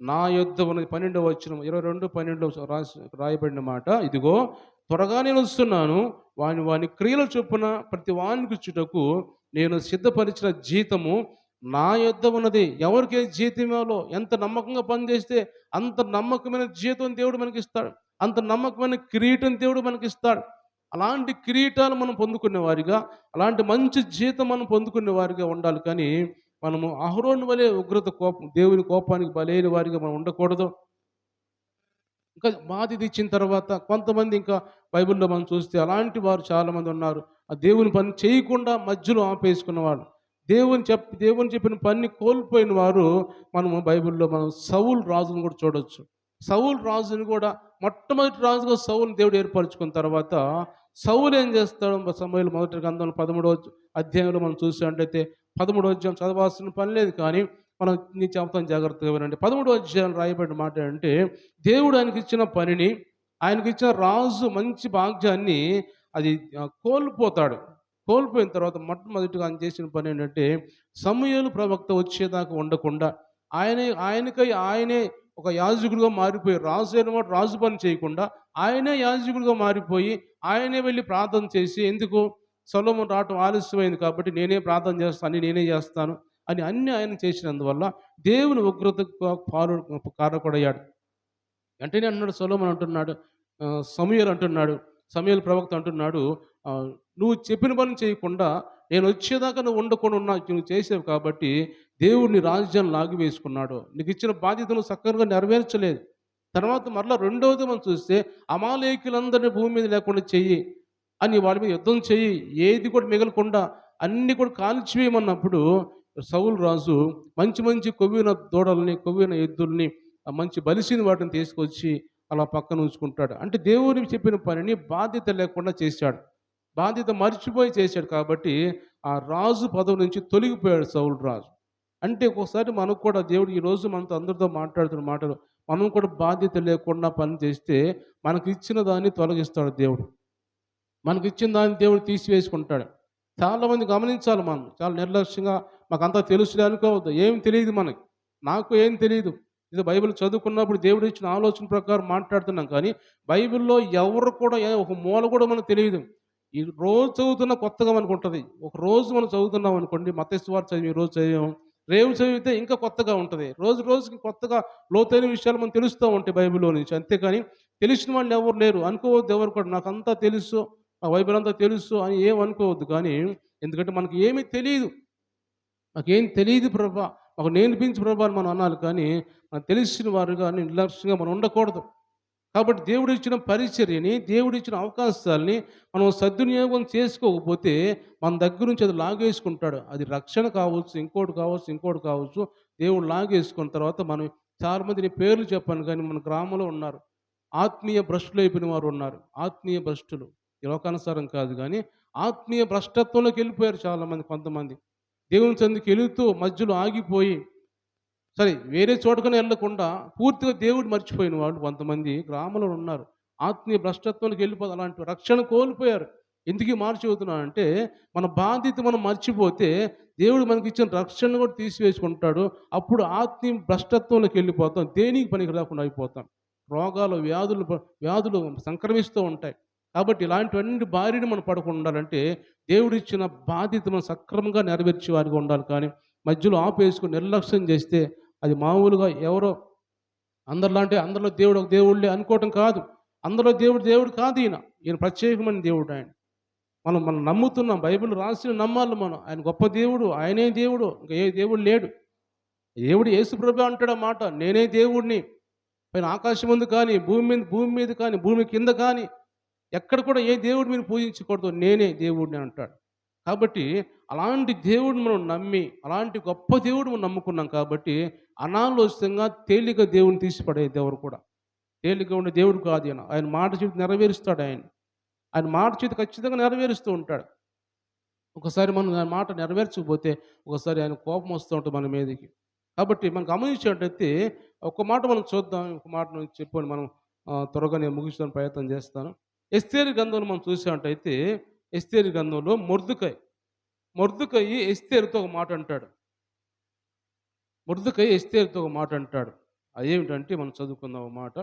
A: నా యొద్ద ఉన్నది. 12వ వచనం, 22:12 రాయబడిన మాట, ఇదిగో త్వరగా నేను వస్తున్నాను. వాని వాని క్రియల చొప్పున ప్రతి వానికి ఇచ్చుటకు నేను సిద్ధపరిచిన జీతము నా యొద్ద ఉన్నది. ఎవరికి జీతం ఇవ్వాలో, ఎంత నమ్మకంగా పనిచేస్తే అంత నమ్మకమైన జీతం దేవుడు మనకిస్తాడు. అంత నమ్మకమైన కిరీటం దేవుడు మనకిస్తాడు. అలాంటి కిరీటాలు మనం పొందుకునే వారిగా, అలాంటి మంచి జీతం మనం పొందుకునే వారిగా ఉండాలి కానీ, మనము అహరోను వలె ఉగ్రత కోపం, దేవుని కోపానికి బలైన వారిగా మనం ఉండకూడదు. ఇంకా బాధ్యత ఇచ్చిన తర్వాత కొంతమంది ఇంకా బైబిల్‌లో మనం చూస్తే అలాంటి వారు చాలామంది ఉన్నారు. ఆ దేవుని పని చేయకుండా మధ్యలో ఆపేసుకున్నవాళ్ళు. దేవుని చెప్పిన పనిని కోల్పోయిన వారు మనము బైబిల్‌లో మనం సౌలు రాజును కూడా చూడొచ్చు. సౌలు రాజుని కూడా మొట్టమొదటి రాజుగా సౌలుని దేవుడు ఏర్పరచుకున్న తర్వాత సౌలు ఏం చేస్తాడు? సమూయేలు మొదటి గ్రంథంలో 13వ అధ్యాయంలో మనం చూసినట్టయితే 13వ అధ్యాయం చదవాల్సిన పని లేదు కానీ మనం నేను చెప్తాను జాగ్రత్తగా వినండి. 13వ అధ్యాయంలో రాయబడిన మాట ఏంటంటే దేవుడు ఆయనకిచ్చిన పనిని, ఆయనకిచ్చిన రాజు మంచి భాగ్యాన్ని అది కోల్పోతాడు. కోల్పోయిన తర్వాత మొట్టమొదటిగా ఆయన చేసిన పని ఏంటంటే, సమూయేలు ప్రవక్త వచ్చేదాకా ఉండకుండా ఆయనే ఒక యాజకుడిగా మారిపోయి, రాజు అయినవాడు రాజు పని చేయకుండా ఆయనే యాజకుడిగా మారిపోయి, ఆయనే వెళ్ళి ప్రార్థన చేసి, ఎందుకు సొలొమోను రావటం ఆలస్యమైంది కాబట్టి నేనే ప్రార్థన చేస్తాను, అన్నీ నేనే చేస్తాను అని అన్నీ ఆయన చేసినందువల్ల దేవుని ఉగ్రతకు కారకుడయ్యాడు. వెంటనే అన్నాడు సొలొమోను అంటున్నాడు, సమూయేలు అంటున్నాడు, సమూయేలు ప్రవక్త అంటున్నాడు, "నువ్వు చెప్పిన పని చేయకుండా నేను వచ్చేదాకా నువ్వు ఉండకుండా నువ్వు చేసావు కాబట్టి దేవుడు నీ రాజ్యాన్ని లాగివేసుకున్నాడు. నీకు ఇచ్చిన బాధ్యతను సక్రమంగా నెరవేర్చలేదు." తర్వాత మరలా రెండవది మనం చూస్తే అమాలేకులందరినీ భూమి మీద లేకుండా చెయ్యి అని వాళ్ళ మీద యుద్ధం చెయ్యి, ఏది కూడా మిగలకుండా అన్నీ కూడా కాల్చివేయమన్నప్పుడు సౌలు రాజు మంచి మంచి కొవ్విన దూడల్ని, కొవ్విన ఎద్దుల్ని, మంచి బలిసిన వాటిని తీసుకొచ్చి అలా పక్కన ఉంచుకుంటాడు. అంటే దేవునికి చెప్పిన పనిని బాధ్యత లేకుండా చేశాడు. బాధ్యత మర్చిపోయి చేశాడు కాబట్టి ఆ రాజు పదవి నుంచి తొలగిపోయాడు సౌలు రాజు. అంటే ఒక్కోసారి మనకు కూడా దేవుడు ఈరోజు మనతో అందరితో మాట్లాడుతున్న మాటలు, మనం కూడా బాధ్యత లేకుండా పని చేస్తే మనకి ఇచ్చిన దాన్ని తొలగిస్తాడు దేవుడు. మనకిచ్చిన దాన్ని దేవుడు తీసివేసుకుంటాడు. చాలామంది గమనించాలి మనం. చాలా నిర్లక్ష్యంగా మాకంతా తెలుసులే అనుకోవద్దు. ఏం తెలియదు మనకి. నాకు ఏం తెలీదు. ఇది బైబిల్ చదువుకున్నప్పుడు దేవుడు ఇచ్చిన ఆలోచన ప్రకారం మాట్లాడుతున్నాం కానీ, బైబిల్‌లో ఎవరు కూడా ఒక మూల కూడా మనకు తెలియదు. ఈ రోజు చదువుతున్న కొత్తగా మనకుంటది. ఒక రోజు మనం చదువుతున్నాం అనుకోండి, మత్తయి సువార్త చదివి ఈరోజు చదివాం. రేపు చదివితే ఇంకా కొత్తగా ఉంటది. రోజు రోజుకి కొత్తగా లోతైన విషయాలు మనకు తెలుస్తూ ఉంటాయి బైబిల్‌లో నుంచి. అంతేకాని తెలిసిన వాళ్ళు ఎవరు లేరు. అనుకోవద్దు ఎవరు కూడా నాకంతా తెలుసు, ఆ బైబిల్ అంతా తెలుసు అని ఏమి అనుకోవద్దు. కానీ ఎందుకంటే మనకి ఏమీ తెలీదు. నాకేం తెలీదు ప్రభా, మాకు నేర్పించు ప్రభా అని మనం అనాలి కానీ, మనకు తెలిసిన వారుగా నిర్లక్ష్యంగా మనం ఉండకూడదు. కాబట్టి దేవుడిచ్చిన పరిచర్యని, దేవుడిచ్చిన అవకాశాలని మనం సద్వినియోగం చేసుకోకపోతే మన దగ్గర నుంచి అది లాగేసుకుంటాడు. అది రక్షణ కావచ్చు, ఇంకోటి కావచ్చు, ఇంకోటి కావచ్చు. దేవుడు లాగేసుకున్న తర్వాత మనం చాలామంది నేను పేర్లు చెప్పాను కానీ మన గ్రామంలో ఉన్నారు. ఆత్మీయ భ్రష్టులు అయిపోయిన వారు ఉన్నారు. ఆత్మీయ భ్రష్టులు. ఈ లోకానుసారం కాదు కానీ ఆత్మీయ భ్రష్టత్వంలోకి వెళ్ళిపోయారు చాలామంది కొంతమంది. దేవుని సందుకు వెళుతూ మధ్యలో ఆగిపోయి సరే వేరే చోటకనే వెళ్ళకుండా పూర్తిగా దేవుడు మర్చిపోయిన వాళ్ళు కొంతమంది గ్రామంలో ఉన్నారు. ఆత్మీయ భ్రష్టత్వానికి వెళ్ళిపోతే అలాంటి రక్షణ కోల్పోయారు. ఎందుకు ఈ మాట చెబుతున్నానంటే మన బాధ్యత మనం మర్చిపోతే దేవుడు మనకి ఇచ్చిన రక్షణ కూడా తీసివేసుకుంటాడు. అప్పుడు ఆత్మీయ భ్రష్టత్వంలోకి వెళ్ళిపోతాం. దేనికి పనికి రాకుండా అయిపోతాం. రోగాలు, వ్యాధులు సంక్రమిస్తూ ఉంటాయి. కాబట్టి ఇలాంటివన్నీ బారిన మనం పడకుండా ఉండాలంటే దేవుడిచ్చిన బాధ్యత మనం సక్రమంగా నెరవేర్చే వారిగా ఉండాలి కానీ మధ్యలో ఆపేసుకొని నిర్లక్ష్యం చేస్తే అది మామూలుగా ఎవరో అందరిలో దేవుడు ఒక దేవుళ్ళే అనుకోవటం కాదు. అందరిలో దేవుడు కాదు ఈయన. ఈయన ప్రత్యేకమైన దేవుడు ఆయన. మనం నమ్ముతున్నాం. బైబిల్ రాసిన నమ్మాలి మనం. ఆయన గొప్ప దేవుడు. ఆయనే దేవుడు. ఇంకా ఏ దేవుడు లేడు. దేవుడు యేసుప్రభు అంటాడు ఆ మాట. నేనే దేవుడిని. పైన ఆకాశం ముందు కానీ, భూమి మీద కానీ, భూమి కింద కానీ ఎక్కడ కూడా ఏ దేవుడు మీరు పూజించకూడదు. నేనే దేవుడిని అంటాడు. కాబట్టి అలాంటి దేవుడిని మనం నమ్మి, అలాంటి గొప్ప దేవుడు మనం నమ్ముకున్నాం కాబట్టి అనాలోచితంగా తేలిక దేవుని తీసిపడేది ఎవరు కూడా. తేలిక ఉండే దేవుడు కాదు ఈయన. ఆయన మాట చెబితే నెరవేరుస్తాడు ఆయన. ఆయన మాట చేతి ఖచ్చితంగా నెరవేరుస్తూ ఉంటాడు. ఒకసారి మనం ఆయన మాట నెరవేర్చకపోతే ఒకసారి ఆయన కోపం వస్తూ ఉంటుంది మన మీదకి. కాబట్టి మనం గమనించేటైతే ఒక మాట మనం చూద్దాం. ఒక మాట చెప్పని మనం త్వరగా నేను ముగించడానికి ప్రయత్నం చేస్తాను. ఎస్తేరు గ్రంథంలో మనం చూసినట్టయితే ఎస్తేరు గ్రంథంలో మొర్దెకై ఎస్తేరుతో ఒక మాట అంటాడు. మొర్దెకై ఎస్తేరుతో ఒక మాట అంటాడు. అదేమిటంటే మనం చదువుకుందాం ఒక మాట.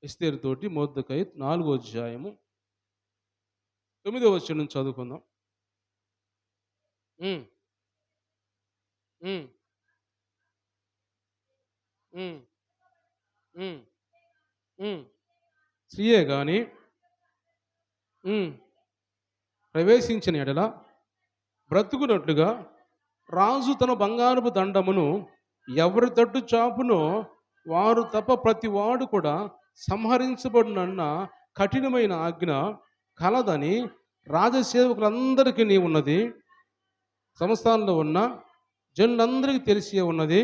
A: ఎస్తేరు తోటి మొర్దెకై 4వ అధ్యాయము 9వ వచనం చదువుకుందాం. హ్మ్. హ్మ్. హ్మ్. హ్మ్. హ్మ్. స్త్రీయే గాని హ్మ్. ప్రవేశించిన ఎడల బ్రతుకునట్లుగా రాజు తన బంగారపు దండమును ఎవరి తట్టు చాపునో వారు తప్ప ప్రతి వాడు కూడా సంహరించబడునన్న కఠినమైన ఆజ్ఞ కలదని రాజసేవకులందరికీ నీ ఉన్నది. సంస్థానంలో ఉన్న జనులందరికీ తెలిసి ఉన్నది.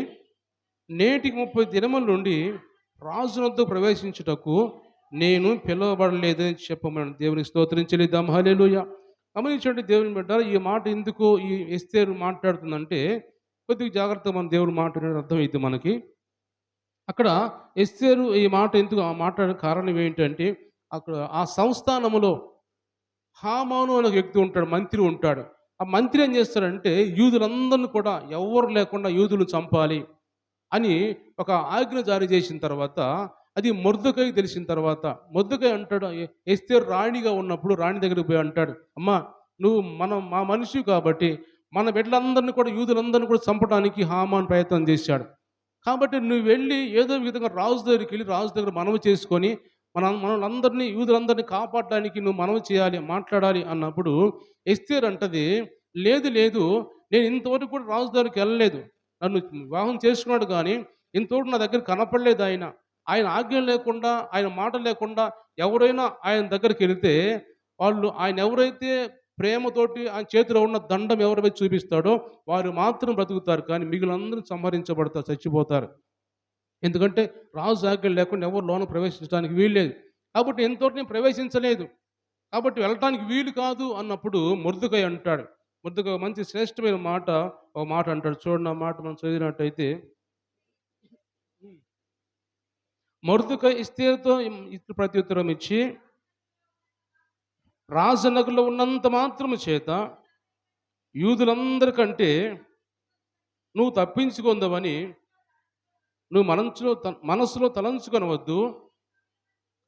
A: నేటికి 30 దినముల నుండి రాజునొద్దకు ప్రవేశించుటకు నేను పిలువబడలేదని చెప్పమని దేవునికి స్తోత్రం చెల్లిద్దాం. హల్లెలూయా. గమనించండి దేవుని బిడ్డలారా, ఈ మాట ఎందుకు ఈ ఎస్తేరు మాట్లాడుతుందంటే కొద్దిగా జాగ్రత్తగా మన దేవుడు మాట్లాడే అర్థమైద్ది మనకి. అక్కడ ఎస్తేరు ఈ మాట ఎందుకు మాట్లాడిన కారణం ఏంటంటే, అక్కడ ఆ సంస్థానములో హామాను అనే ఒక వ్యక్తి ఉంటాడు. మంత్రి ఉంటాడు. ఆ మంత్రి ఏం చేస్తాడంటే యూదులందరిని కూడా ఎవ్వరు లేకుండా యూదులను చంపాలి అని ఒక ఆజ్ఞ జారీ చేసిన తర్వాత, అది మొర్దెకైకి తెలిసిన తర్వాత మొర్దెకై అంటాడు, ఎస్తేరు రాణిగా ఉన్నప్పుడు రాణి దగ్గరికి పోయి అంటాడు, అమ్మా నువ్వు మా మనిషివి కాబట్టి మన బిడ్డలందరినీ కూడా యూదులందరినీ కూడా చంపడానికి హామాను ప్రయత్నం చేశాడు. కాబట్టి నువ్వు వెళ్ళి ఏదో ఒక విధంగా రాజు దగ్గరికి వెళ్ళి రాజు దగ్గర మనవి చేసుకొని మనలందరినీ యూదులందరినీ కాపాడడానికి నువ్వు మనవి చేయాలి, మాట్లాడాలి అన్నప్పుడు ఎస్తేర్ అంటది, లేదు లేదు, నేను ఇంతవరకు కూడా రాజు దగ్గరికి వెళ్ళలేదు. నన్ను వివాహం చేసుకున్నాడు కానీ ఇంతవరకు నా దగ్గర కనపడలేదు ఆయన. ఆయన ఆజ్ఞ లేకుండా, ఆయన మాట లేకుండా ఎవరైనా ఆయన దగ్గరికి వెళితే వాళ్ళు ఆయన ఎవరైతే ప్రేమతోటి ఆయన చేతిలో ఉన్న దండం ఎవరి మీద చూపిస్తాడో వారు మాత్రం బ్రతుకుతారు. కానీ మిగిలినందరూ సంహరించబడతారు, చచ్చిపోతారు. ఎందుకంటే రాజు ఆజ్ఞ లేకుండా ఎవరు లోన ప్రవేశించడానికి వీల్లేదు. కాబట్టి ఇంతవరకు నేను ప్రవేశించలేదు. కాబట్టి వెళ్ళటానికి వీలు కాదు అన్నప్పుడు మొర్దెకై అంటాడు. మొర్దెకై మంచి శ్రేష్టమైన మాట, ఒక మాట అంటాడు. చూడండి ఆ మాట మనం చదివినట్టయితే, మొర్దెకై ఎస్తేరుతో ఇట్లు ప్రత్యుత్తరం ఇచ్చి, రాజనగరులో ఉన్నంత మాత్రము చేత యూదులందరికంటే నువ్వు తప్పించుకొందవని నువ్వు మనస్సులో తలంచుకొనవద్దు.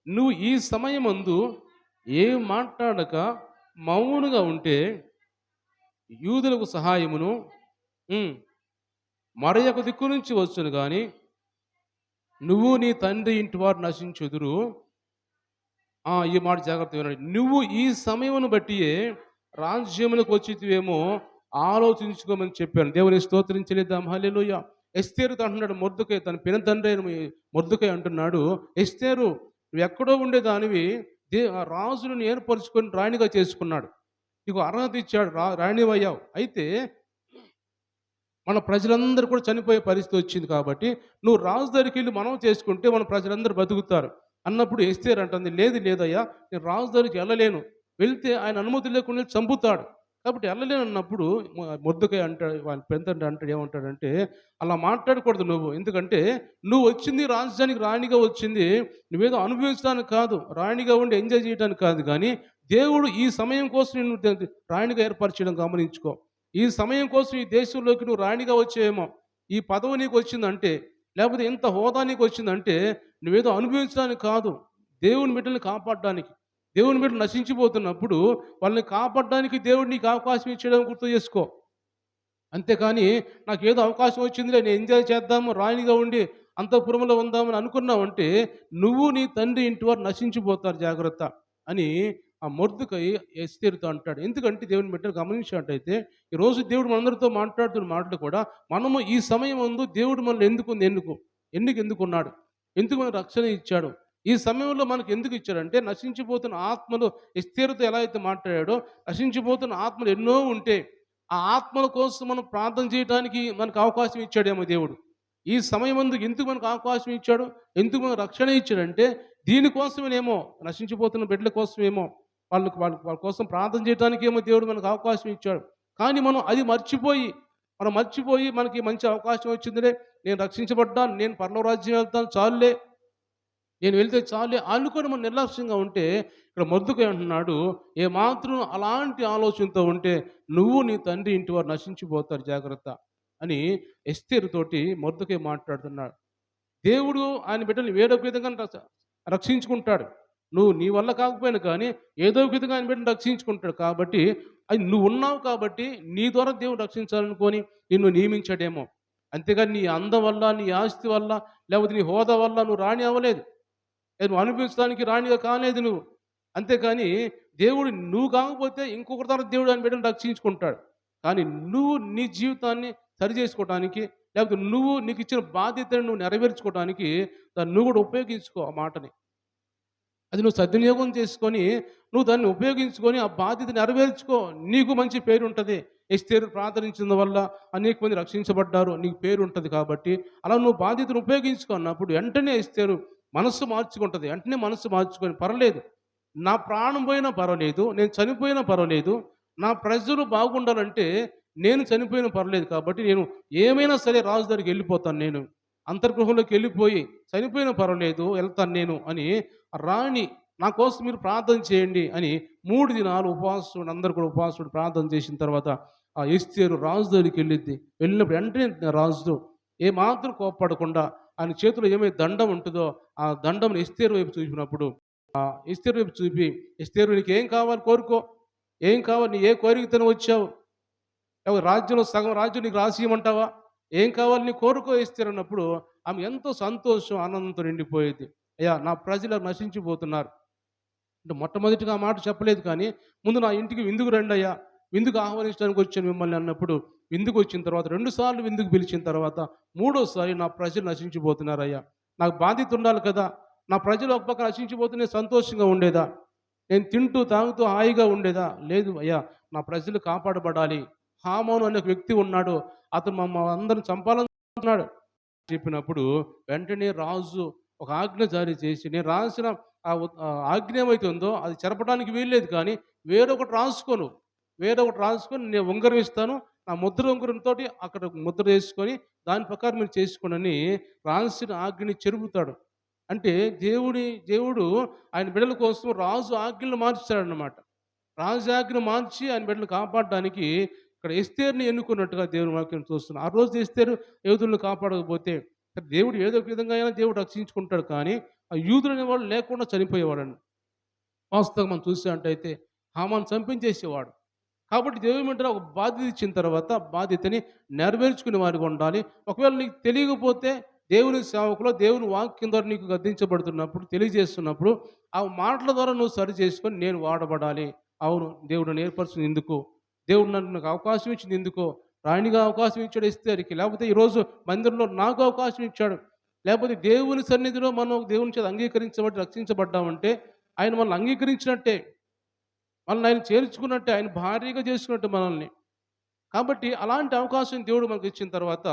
A: నువ్వు ఈ సమయమందు ఏం మాట్లాడక మౌనుగా ఉంటే యూదులకు సహాయమును హ్మ్, మరొక దిక్కు నుంచి వచ్చును గాని నువ్వు నీ తండ్రి ఇంటి వారు నశించుదురు. ఈ మాట జాగ్రత్తగా వినండి. నువ్వు ఈ సమయమును బట్టియే రాజ్యములకు వచ్చితివేమో ఆలోచించుకోమని చెప్పాను. దేవుని స్తోత్రం చెల్లిద్దాం. హల్లెలూయా. ఎస్తేరుతో అంటున్నాడు మొర్దెకై, తన పినతండ్రి అయిన మొర్దెకై అంటున్నాడు, ఎస్తేరు నువ్వు ఎక్కడో ఉండేదానివి, ఆ రాజును ఏర్పరచుకొని రాణిగా చేసుకున్నాడు. నీకు అర్హత ఇచ్చాడు, రాణివయ్యావు. అయితే మన ప్రజలందరూ కూడా చనిపోయే పరిస్థితి వచ్చింది కాబట్టి నువ్వు రాజు దగ్గరికి వెళ్ళి మనం చేసుకుంటే మన ప్రజలందరూ బతుకుతారు అన్నప్పుడు ఎస్తేరు అంటుంది, లేదు లేదయ్యా, నేను రాజు దగ్గరికి వెళ్ళలేను. వెళ్తే ఆయన అనుమతి లేకుండా చంపుతాడు. కాబట్టి వెళ్ళలేను అన్నప్పుడు మొర్దెకై అంటాడు, వాళ్ళ పెద్దంటే అంటాడు, ఏమంటాడంటే అలా మాట్లాడకూడదు నువ్వు. ఎందుకంటే నువ్వు వచ్చింది రాజధానికి రాణిగా వచ్చింది, నువ్వేదో అనుభవించడానికి కాదు, రాణిగా ఉండి ఎంజాయ్ చేయడానికి కాదు. కానీ దేవుడు ఈ సమయం కోసం నిన్ను రాణిగా ఏర్పరచడం గమనించుకో. ఈ సమయం కోసం ఈ దేశంలోకి నువ్వు రాణిగా వచ్చేయేమో. ఈ పదవి నీకు వచ్చిందంటే, లేకపోతే ఇంత హోదా నీకు వచ్చిందంటే, నువ్వేదో అనుభవించడానికి కాదు, దేవుని బిడ్డల్ని కాపాడడానికి. దేవుని బిడ్డలు నశించిపోతున్నప్పుడు వాళ్ళని కాపాడడానికి దేవుడు నీకు అవకాశం ఇచ్చాడని గుర్తు చేసుకో. అంతేకాని నాకేదో అవకాశం వచ్చిందిలే, నేను ఎంజాయ్ చేద్దాము, రాణిగా ఉండి అంతఃపురంలో ఉందామని అనుకున్నావంటే, నువ్వు నీ తండ్రి ఇంటి వారు నశించిపోతారు, జాగ్రత్త అని ఆ మొర్దెకై ఎస్తేరుతో అంటాడు. ఎందుకంటే దేవుని బిడ్డలు గమనించినట్టయితే ఈరోజు దేవుడు మనందరితో మాట్లాడుతున్న మాటలు కూడా, మనము ఈ సమయం ముందు దేవుడు మనల్ని ఎందుకున్నాడు, ఎందుకు మనకు రక్షణ ఇచ్చాడు, ఈ సమయంలో మనకు ఎందుకు ఇచ్చాడంటే నశించిపోతున్న ఆత్మలు, ఎస్తేరుతో ఎలా అయితే మాట్లాడాడో నశించిపోతున్న ఆత్మలు ఎన్నో ఉంటే ఆ ఆత్మల కోసం మనం ప్రార్థన చేయడానికి మనకు అవకాశం ఇచ్చాడేమో దేవుడు. ఈ సమయమందు ఎందుకు మనకు అవకాశం ఇచ్చాడు, ఎందుకు మనకు రక్షణ ఇచ్చాడంటే దీనికోసమేనేమో, నశించిపోతున్న బిడ్డల కోసమేమో, వాళ్ళ కోసం ప్రార్థన చేయడానికేమో దేవుడు మనకు అవకాశం ఇచ్చాడు. కానీ మనం మర్చిపోయి మనకి మంచి అవకాశం వచ్చిందిలే, నేను రక్షించబడ్డాను, నేను పరలోక రాజ్యం వెళ్తాను చాలులే, నేను వెళ్తే చాలులే అనుకొని మనం నిర్లక్ష్యంగా ఉంటే, ఇక్కడ మొర్దెకై అంటున్నాడు, ఏమాత్రం అలాంటి ఆలోచనతో ఉంటే నువ్వు నీ తండ్రి ఇంటి వారు నశించిపోతారు, జాగ్రత్త అని ఎస్తేరు తోటి మొర్దెకై మాట్లాడుతున్నాడు. దేవుడు ఆయన బిడ్డల్ని వేరొక విధంగా రక్షించుకుంటాడు. నువ్వు నీ వల్ల కాకపోయినా కానీ ఏదో ఒక విధంగా ఆయన బిడ్డను రక్షించుకుంటాడు. కాబట్టి అది నువ్వు ఉన్నావు కాబట్టి నీ ద్వారా దేవుడు రక్షించాలనుకోని నిన్ను నియమించాడేమో. అంతేగాని నీ అందం వల్ల, నీ ఆస్తి వల్ల, లేకపోతే నీ హోదా వల్ల నువ్వు రాణి అవ్వలేదు. నువ్వు అనుభవించడానికి రాణిగా కాలేదు నువ్వు. అంతేకాని దేవుడు నువ్వు కాకపోతే ఇంకొకరి ద్వారా దేవుడు ఆయన బిడ్డను రక్షించుకుంటాడు. కానీ నువ్వు నీ జీవితాన్ని సరిచేసుకోవటానికి, లేకపోతే నువ్వు నీకిచ్చిన బాధ్యతను నువ్వు నెరవేర్చుకోవటానికి దాన్ని నువ్వు కూడా ఉపయోగించుకో ఆ మాటని. అది నువ్వు సద్వినియోగం చేసుకొని, నువ్వు దాన్ని ఉపయోగించుకొని ఆ బాధ్యత నెరవేర్చుకో. నీకు మంచి పేరుంటది. ఎస్తేరు ప్రార్థనించిన వల్ల అనేక మంది రక్షించబడ్డారు. నీకు పేరుంటది కాబట్టి, అలా నువ్వు బాధ్యతను ఉపయోగించుకో అన్నప్పుడు వెంటనే ఎస్తేరు మనస్సు మార్చుకుంటది. వెంటనే మనస్సు మార్చుకొని పర్లేదు. నా ప్రాణం పోయినా పర్వాలేదు. నేను చనిపోయినా పర్వాలేదు. నా ప్రజలు బాగుండాలంటే నేను చనిపోయినా పర్లేదు కాబట్టి నేను ఏమైనా సరే రాజు దగ్గరికి వెళ్ళిపోతాను నేను. అంతర్గృహంలోకి వెళ్ళిపోయి చనిపోయినా పర్వాలేదు వెళ్తాను నేను అని రాణి నా కోసం మీరు ప్రార్థన చేయండి అని 3 దినాలు ఉపవాసుడు అందరూ కూడా ఉపవాసుడు ప్రార్థన చేసిన తర్వాత ఆ ఎస్తేరు రాజు దగ్గరికి వెళ్ళిద్ది. వెళ్ళినప్పుడు వెంటనే రాజు ఏమాత్రం కోప్పడకుండా ఆయన చేతిలో ఏమైతే దండం ఉంటుందో ఆ దండం ఎస్తేరు వైపు చూపినప్పుడు ఎస్తేరు వైపు చూపి, ఎస్తేరు నీకేం కావాలి కోరుకో, ఏం కావాలి, నీ ఏ కోరికతోనే వచ్చావు, రాజ్యంలో సగం రాజ్యం నీకు రాసియమంటావా, ఏం కావాలి నీ కోరుకో ఎస్తేరు అన్నప్పుడు ఆమె ఎంతో సంతోషం ఆనందంతో నిండిపోయేది. అయ్యా నా ప్రజలు నశించిపోతున్నారు అంటే మొట్టమొదటిగా ఆ మాట చెప్పలేదు కానీ ముందు నా ఇంటికి విందుకు రండి అయ్యా, విందుకు ఆహ్వానించడానికి వచ్చాను మిమ్మల్ని అన్నప్పుడు విందుకు వచ్చిన తర్వాత 2 సార్లు విందుకు పిలిచిన తర్వాత 3వసారి నా ప్రజలు నశించిపోతున్నారయ్యా, నాకు బాధ్యత ఉండాలి కదా, నా ప్రజలు ఒక పక్క నశించిపోతూనే సంతోషంగా ఉండేదా, నేను తింటూ తాగుతూ హాయిగా ఉండేదా, లేదు అయ్యా నా ప్రజలు కాపాడబడాలి. హామాను అనే ఒక వ్యక్తి ఉన్నాడు, అతను మమ్మల్ని అందరం చంపాలనుకున్నాడు చెప్పినప్పుడు వెంటనే రాజు ఒక ఆజ్ఞ జారీ చేసి నేను రాసిన ఆజ్ఞ ఏమైతే ఉందో అది చెరపడానికి వీల్లేదు కానీ వేరొకటి రాసుకొని నేను ఉంగరం ఇస్తాను, నా ముద్ర ఉంగరంతో అక్కడ ముద్ర వేసుకొని దాని ప్రకారం మీరు చేసుకోనని రాసిన ఆజ్ఞని చెరుపుతాడు. అంటే దేవుడు ఆయన బిడ్డల కోసం రాజు ఆజ్ఞలు మార్చాడనమాట. రాజు ఆజ్ఞ మార్చి ఆయన బిడ్డలు కాపాడడానికి ఇక్కడ ఎస్తేరుని ఎన్నుకున్నట్టుగా దేవుని వాక్యం చూస్తున్నాం. ఆ రోజు ఎస్తేరు యోధులను కాపాడకపోతే దేవుడు ఏదో ఒక విధంగా అయినా దేవుడు రక్షించుకుంటాడు కానీ ఆ యూదులు అనేవాళ్ళు లేకుండా చనిపోయేవాడండి. వాస్తవం మనం చూసినట్టయితే హామాను చంపించేసేవాడు. కాబట్టి దేవుడు ఏమంటారు ఒక బాధ్యత ఇచ్చిన తర్వాత బాధ్యతని నెరవేర్చుకునే వారిగా ఉండాలి. ఒకవేళ నీకు తెలియకపోతే దేవుని సేవకులో దేవుని వాక్యం ద్వారా నీకు గద్దించబడుతున్నప్పుడు తెలియజేస్తున్నప్పుడు ఆ మాటల ద్వారా నువ్వు సరి చేసుకొని నేను వాడబడాలి. అవును దేవుడు నన్ను ఏర్పరిచింది ఎందుకు, దేవుడు నాకు అవకాశం ఇచ్చింది ఎందుకో, రాణిగా అవకాశం ఇచ్చాడు ఎస్తేరుకి, లేకపోతే ఈరోజు మందిరంలో నాకు అవకాశం ఇచ్చాడు, లేకపోతే దేవుని సన్నిధిలో మనం దేవుని చేత అంగీకరించబడి రక్షించబడ్డామంటే ఆయన మనల్ని అంగీకరించినట్టే, మనల్ని ఆయన చేర్చుకున్నట్టే, ఆయన భార్యగా చేసుకున్నట్టు మనల్ని. కాబట్టి అలాంటి అవకాశం దేవుడు మనకు ఇచ్చిన తర్వాత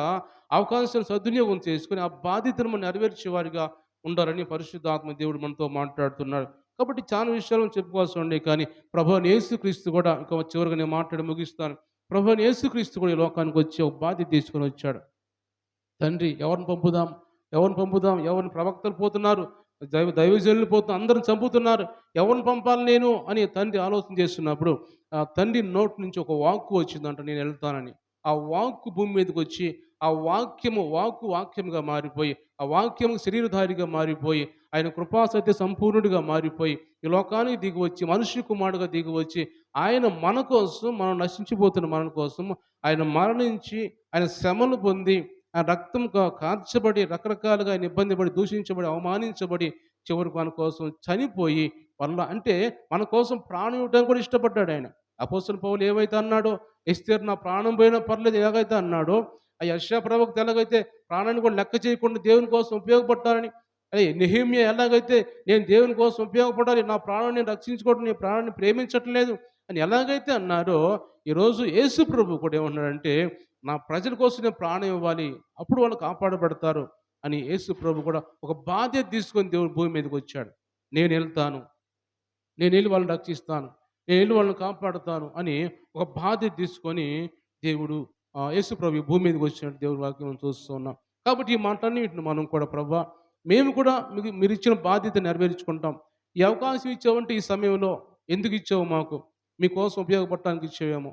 A: అవకాశాన్ని సద్వినియోగం చేసుకొని ఆ బాధ్యతను మనం నెరవేర్చే వారిగా ఉండాలని పరిశుద్ధాత్మ దేవుడు మనతో మాట్లాడుతున్నాడు. కాబట్టి చాలా విషయాలు మనం చెప్పుకోవాల్సి ఉండే కానీ ప్రభువైన యేసుక్రీస్తు కూడా ఇంకా చివరిగా నేను మాట్లాడి ముగిస్తాను. ప్రభువైన యేసుక్రీస్తు కూడా ఈ లోకానికి వచ్చి ఒక బాధ్యత తీసుకొని వచ్చాడు. తండ్రి ఎవరిని పంపుదాం, ఎవరిని పంపుదాం, ఎవరిని ప్రవక్తలు పోతున్నారు, దైవజనులు పోతున్నారు, అందరిని చంపుతున్నారు, ఎవరిని పంపాలి నేను అని తండ్రి ఆలోచన చేస్తున్నప్పుడు ఆ తండ్రి నోటి నుంచి ఒక వాక్కు వచ్చిందంట నేను వెళ్తానని. ఆ వాక్కు భూమి మీదకి వచ్చి ఆ వాక్యముగా మారిపోయి ఆ వాక్యము శరీరధారిగా మారిపోయి ఆయన కృపాసత్య సంపూర్ణుడిగా మారిపోయి ఈ లోకానికి దిగి వచ్చి మనుష్య కుమారుడుగా దిగి వచ్చి ఆయన మన కోసం, మనం నశించిపోతున్న మన కోసం ఆయన మరణించి ఆయన శ్రమలు పొంది ఆ రక్తం కార్చబడి రకరకాలుగా ఆయన ఇబ్బంది పడి దూషించబడి అవమానించబడి చివరికి మన కోసం చనిపోయి వల్ల అంటే మన కోసం ప్రాణం ఇవ్వడానికి కూడా ఇష్టపడ్డాడు ఆయన. అపోస్తలుడు పౌలు ఏవైతే అన్నాడో ఎస్తేరు నా ప్రాణం పోయినా పర్లేదు ఎలాగైతే అన్నాడో ఆ యెషయా ప్రవక్త ఎలాగైతే ప్రాణాన్ని కూడా లెక్క చేయకుండా దేవుని కోసం ఉపయోగపడ్డారని, అదే నెహెమ్యా ఎలాగైతే నేను దేవుని కోసం ఉపయోగపడాలి, నా ప్రాణాన్ని రక్షించుకోవడం, నీ ప్రాణాన్ని ప్రేమించట్లేదు అని ఎలాగైతే అన్నారో ఈరోజు యేసు ప్రభు కూడా ఏమన్నాడంటే నా ప్రజల కోసం నేను ప్రాణం ఇవ్వాలి, అప్పుడు వాళ్ళు కాపాడబడతారు అని యేసు ప్రభు కూడా ఒక బాధ్యత తీసుకొని దేవుడు భూమి మీదకి వచ్చాడు. నేను వెళ్తాను, నేను వెళ్ళి వాళ్ళని రక్షిస్తాను, నేను వెళ్ళి వాళ్ళని కాపాడుతాను అని ఒక బాధ్యత తీసుకొని దేవుడు యేసు ప్రభు భూమి మీదకి వచ్చినట్టు దేవుడి వాక్యం చూస్తూ ఉన్నాం. కాబట్టి ఈ మాటలన్నిటిని మనం కూడా ప్రభువా మేము కూడా మీరు ఇచ్చిన బాధ్యత నెరవేర్చుకుంటాం. ఈ అవకాశం ఇచ్చావంటే ఈ సమయంలో ఎందుకు ఇచ్చావు మాకు, మీకోసం ఉపయోగపడటానికి ఇచ్చేవేమో,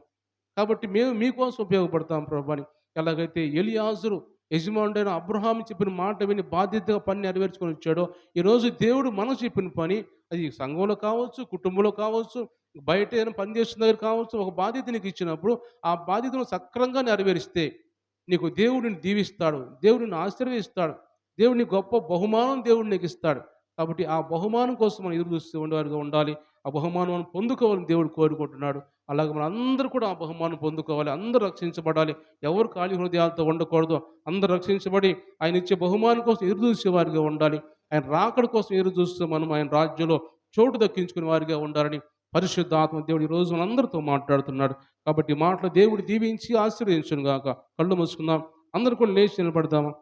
A: కాబట్టి మేము మీకోసం ఉపయోగపడతాం ప్రభు అని. ఎలాగైతే ఎలియాజరు యజమానుడైన అబ్రహాము చెప్పిన మాట విని బాధ్యతగా పని నెరవేర్చుకొని వచ్చాడో, ఈరోజు దేవుడు మనం చెప్పిన పని, అది సంఘంలో కావచ్చు, కుటుంబంలో కావచ్చు, బయట ఏదైనా పని చేస్తున్న దగ్గర కావచ్చు, ఒక బాధ్యత నీకు ఇచ్చినప్పుడు ఆ బాధ్యతను సక్రమంగా నెరవేరిస్తే నీకు దేవుడు నిన్ను దీవిస్తాడు, దేవుడు నిన్ను ఆశీర్వదిస్తాడు, దేవుడు నీ గొప్ప బహుమానం దేవుడు నీకు ఇస్తాడు. కాబట్టి ఆ బహుమానం కోసం మనం ఎదురు చూస్తూ ఉండేవారిగా ఉండాలి. ఆ బహుమానం పొందుకోవాలని దేవుడు కోరుకుంటున్నాడు. అలాగే మన అందరూ కూడా ఆ బహుమానం పొందుకోవాలి. అందరూ రక్షించబడాలి. ఎవరు ఖాళీ హృదయాలతో ఉండకూడదు. అందరూ రక్షించబడి ఆయన ఇచ్చే బహుమానం కోసం ఎదురు చూసేవారిగా ఉండాలి. ఆయన రాకడ కోసం ఎదురు చూస్తూ మనం ఆయన రాజ్యంలో చోటు దక్కించుకునే వారిగా ఉండాలని పరిశుద్ధాత్మ దేవుడు ఈరోజు మనందరితో మాట్లాడుతున్నాడు. కాబట్టి ఈ మాటలు దేవుడు దీవించి ఆశీర్వదించును గాక. కళ్ళు మూసుకుందాం. అందరూ కూడా లేచి నిలబడదామా?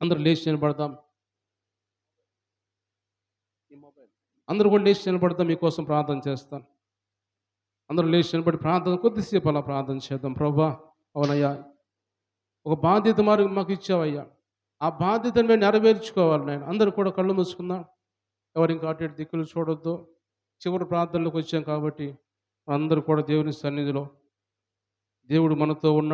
A: అందరూ లేచి నిలబడదాం. అందరూ కూడా లేచి నిలబడదాం. మీకోసం ప్రార్థన చేస్తాను. అందరూ లేచి నిలబడి ప్రార్థన కొద్దిసేపు అలా ప్రార్థన చేద్దాం. ప్రభువా, అవునయ్యా, ఒక బాధ్యత మాకు ఇచ్చావయ్యా. ఆ బాధ్యతను మేము నెరవేర్చుకోవాలి నాయన. అందరూ కూడా కళ్ళు మూసుకుందాం. ఎవరు ఇంకా అటు ఇటు దిక్కులు చూడొద్దు. చివరి ప్రార్థనలోకి వచ్చాం కాబట్టి అందరూ కూడా దేవుని సన్నిధిలో దేవుడు మనతో ఉన్నాడు.